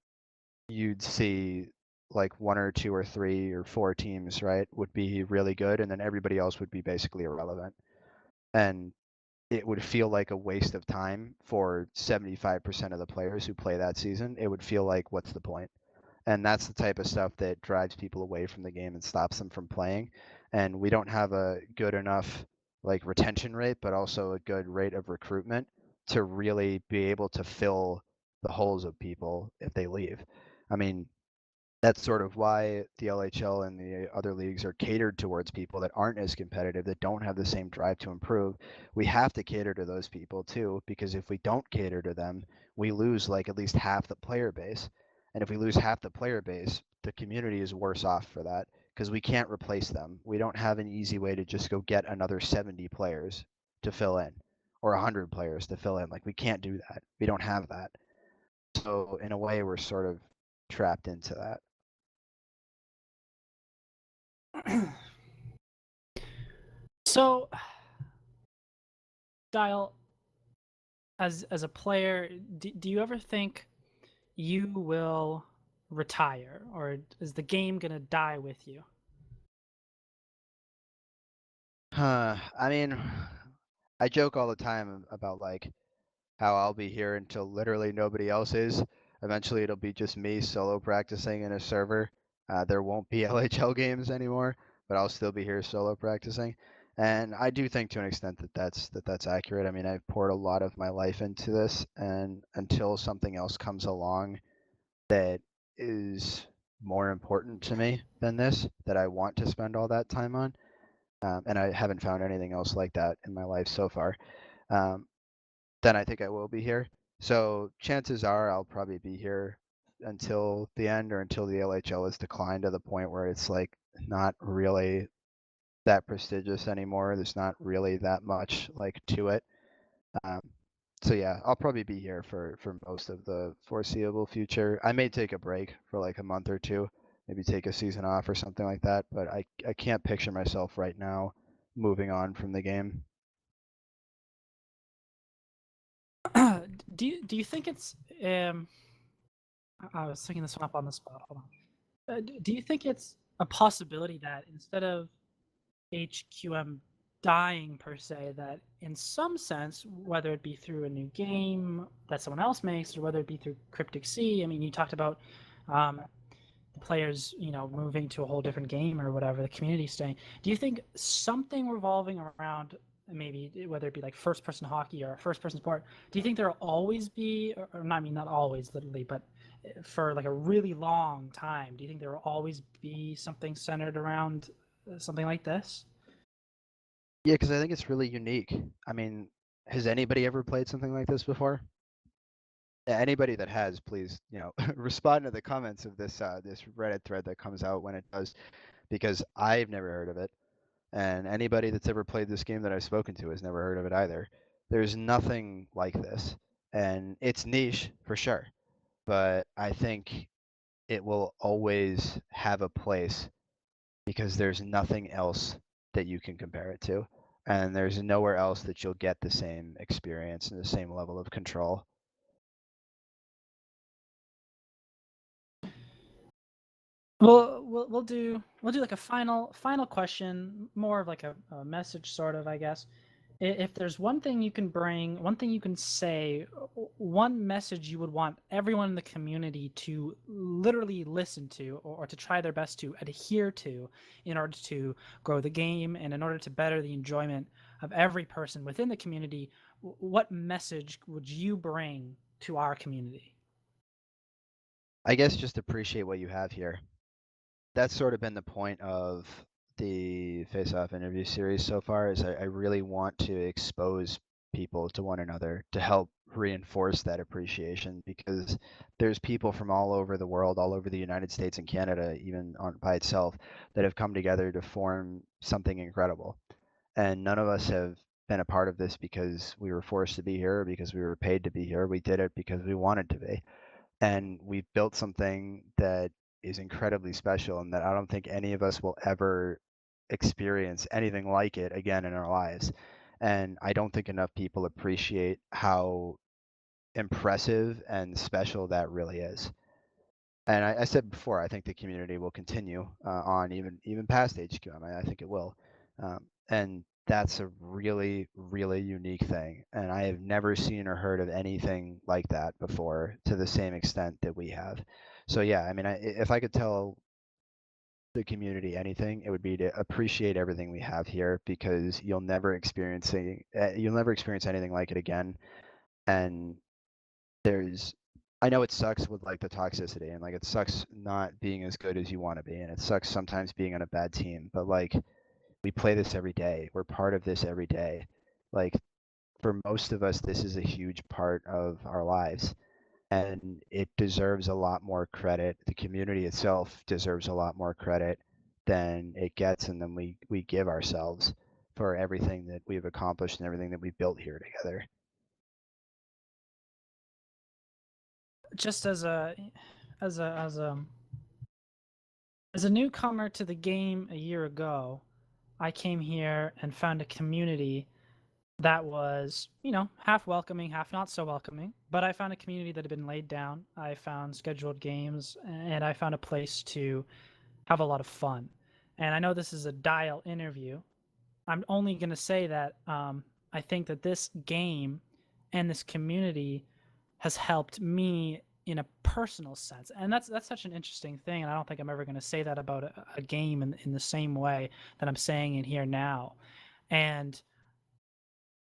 you'd see like 1 or 2 or 3 or 4 teams, right, would be really good, and then everybody else would be basically irrelevant. And it would feel like a waste of time for 75% of the players who play that season. It would feel like, what's the point? And that's the type of stuff that drives people away from the game and stops them from playing. And we don't have a good enough like retention rate, but also a good rate of recruitment to really be able to fill the holes of people if they leave. I mean, that's sort of why the LHL and the other leagues are catered towards people that aren't as competitive, that don't have the same drive to improve. We have to cater to those people too, because if we don't cater to them, we lose like at least half the player base. And if we lose half the player base, the community is worse off for that because we can't replace them. We don't have an easy way to just go get another 70 players to fill in or 100 players to fill in. Like we can't do that. We don't have that. So in a way, we're sort of trapped into that. So, Dial, as a player, do you ever think you will retire, or is the game gonna die with you? I mean, I joke all the time about like how I'll be here until literally nobody else is. Eventually, it'll be just me solo practicing in a server. There won't be LHL games anymore, but I'll still be here solo practicing. And I do think to an extent that that's accurate. I mean, I've poured a lot of my life into this, and until something else comes along that is more important to me than this, that I want to spend all that time on, and I haven't found anything else like that in my life so far, um, then I think I will be here. So chances are I'll probably be here until the end or until the LHL is declined to the point where it's like not really that prestigious anymore. There's not really that much like to it. Um, so yeah, I'll probably be here for most of the foreseeable future. I may take a break for like a month or two, maybe take a season off or something like that, but I can't picture myself right now moving on from the game. Do you think it's I was thinking this one up on the spot. Hold on. Do you think it's a possibility that instead of HQM dying per se, that in some sense, whether it be through a new game that someone else makes or whether it be through Cryptic C, I mean, you talked about the players, moving to a whole different game or whatever, the community staying. Do you think something revolving around maybe whether it be like first person hockey or first person sport, do you think there'll always be, or not, I mean, not always literally, but for like a really long time, do you think there will always be something centered around something like this? Yeah, because I think it's really unique. I mean, has anybody ever played something like this before? Yeah, anybody that has, please, respond to the comments of this this Reddit thread that comes out when it does, because I've never heard of it, and anybody that's ever played this game that I've spoken to has never heard of it either. There's nothing like this, and it's niche for sure, but I think it will always have a place because there's nothing else that you can compare it to, and there's nowhere else that you'll get the same experience and the same level of control. Well, we'll do like a final question, more of like a message, sort of, I guess. If there's one thing you can bring, one thing you can say, one message you would want everyone in the community to literally listen to or to try their best to adhere to in order to grow the game and in order to better the enjoyment of every person within the community, what message would you bring to our community? I guess just appreciate what you have here. That's sort of been the point of the Face-Off interview series so far, is I really want to expose people to one another to help reinforce that appreciation, because there's people from all over the world, all over the United States and Canada, even by itself, that have come together to form something incredible. And none of us have been a part of this because we were forced to be here or because we were paid to be here. We did it because we wanted to be. And we've built something that is incredibly special, and that I don't think any of us will ever experience anything like it again in our lives. And I don't think enough people appreciate how impressive and special that really is. And I said before, I think the community will continue on even past HQ. I think it will. And that's a really, really unique thing. And I have never seen or heard of anything like that before to the same extent that we have. So yeah, I mean, if I could tell the community anything, it would be to appreciate everything we have here, because you'll never experience anything like it again. And there's I know it sucks with like the toxicity, and like it sucks not being as good as you want to be, and it sucks sometimes being on a bad team, but like we play this every day. We're part of this every day. Like for most of us, this is a huge part of our lives, and it deserves a lot more credit. The community itself deserves a lot more credit than it gets, and then we give ourselves for everything that we've accomplished and everything that we've built here together. Just as a as a as a as a newcomer to the game a year ago, I came here and found a community that was, half welcoming, half not so welcoming. But I found a community that had been laid down. I found scheduled games, and I found a place to have a lot of fun. And I know this is a Dial interview. I'm only going to say that I think that this game and this community has helped me in a personal sense, and that's such an interesting thing. And I don't think I'm ever going to say that about a game in the same way that I'm saying it here now. And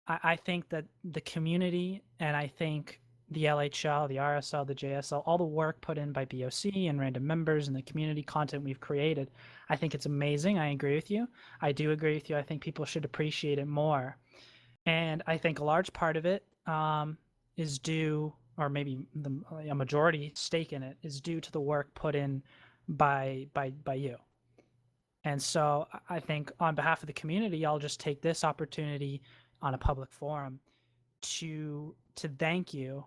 I think that the community, and I think the LHL, the RSL, the JSL, all the work put in by BOC and random members and the community content we've created, I think it's amazing. I agree with you. I do agree with you. I think people should appreciate it more. And I think a large part of it is due, or maybe a majority stake in it, is due to the work put in by you. And so I think on behalf of the community, I'll just take this opportunity on a public forum to thank you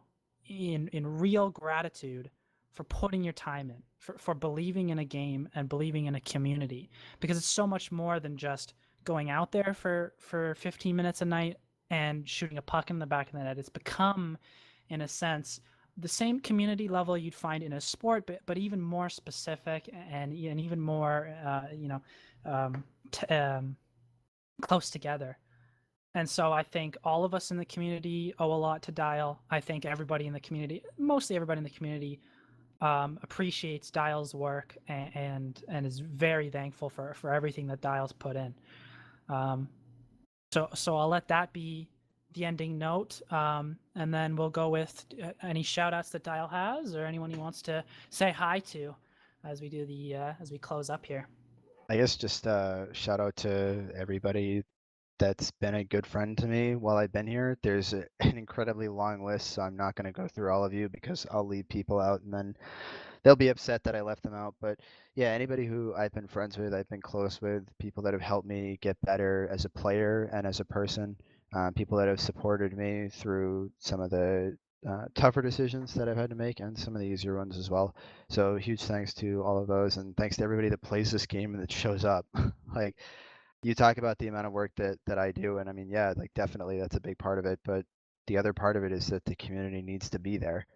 in real gratitude for putting your time in, for believing in a game and believing in a community, because it's so much more than just going out there for 15 minutes a night and shooting a puck in the back of the net. It's become, in a sense, the same community level you'd find in a sport, but even more specific and even more, close together. And so I think all of us in the community owe a lot to Dial. I think everybody in the community, mostly everybody in the community, appreciates Dial's work and is very thankful for everything that Dial's put in. So I'll let that be the ending note, and then we'll go with any shout outs that Dial has, or anyone he wants to say hi to as we do as we close up here. I guess just shout out to everybody that's been a good friend to me while I've been here. There's an incredibly long list, so I'm not going to go through all of you because I'll leave people out and then they'll be upset that I left them out. But yeah, anybody who I've been friends with, I've been close with, people that have helped me get better as a player and as a person, people that have supported me through some of the tougher decisions that I've had to make and some of the easier ones as well. So huge thanks to all of those, and thanks to everybody that plays this game and that shows up. Like, you talk about the amount of work that I do, and I mean, yeah, like definitely that's a big part of it, but the other part of it is that the community needs to be there,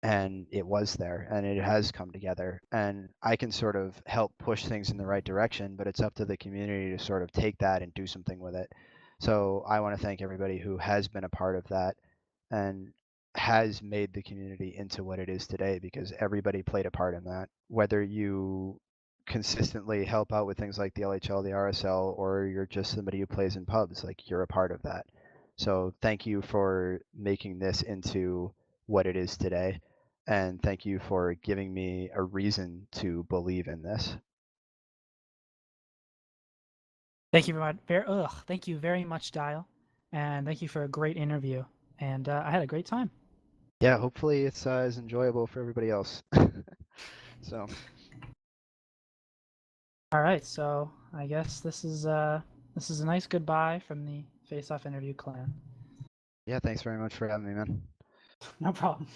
and it was there, and it has come together, and I can sort of help push things in the right direction, but it's up to the community to sort of take that and do something with it. So I want to thank everybody who has been a part of that and has made the community into what it is today, because everybody played a part in that, whether you consistently help out with things like the LHL, the RSL, or you're just somebody who plays in pubs, like you're a part of that. So thank you for making this into what it is today. And thank you for giving me a reason to believe in this. Thank you thank you very much, Dial, and thank you for a great interview. And I had a great time. Yeah, hopefully it's as enjoyable for everybody else. So. All right, so I guess this is a nice goodbye from the Faceoff interview clan. Yeah, thanks very much for having me, man. No problem.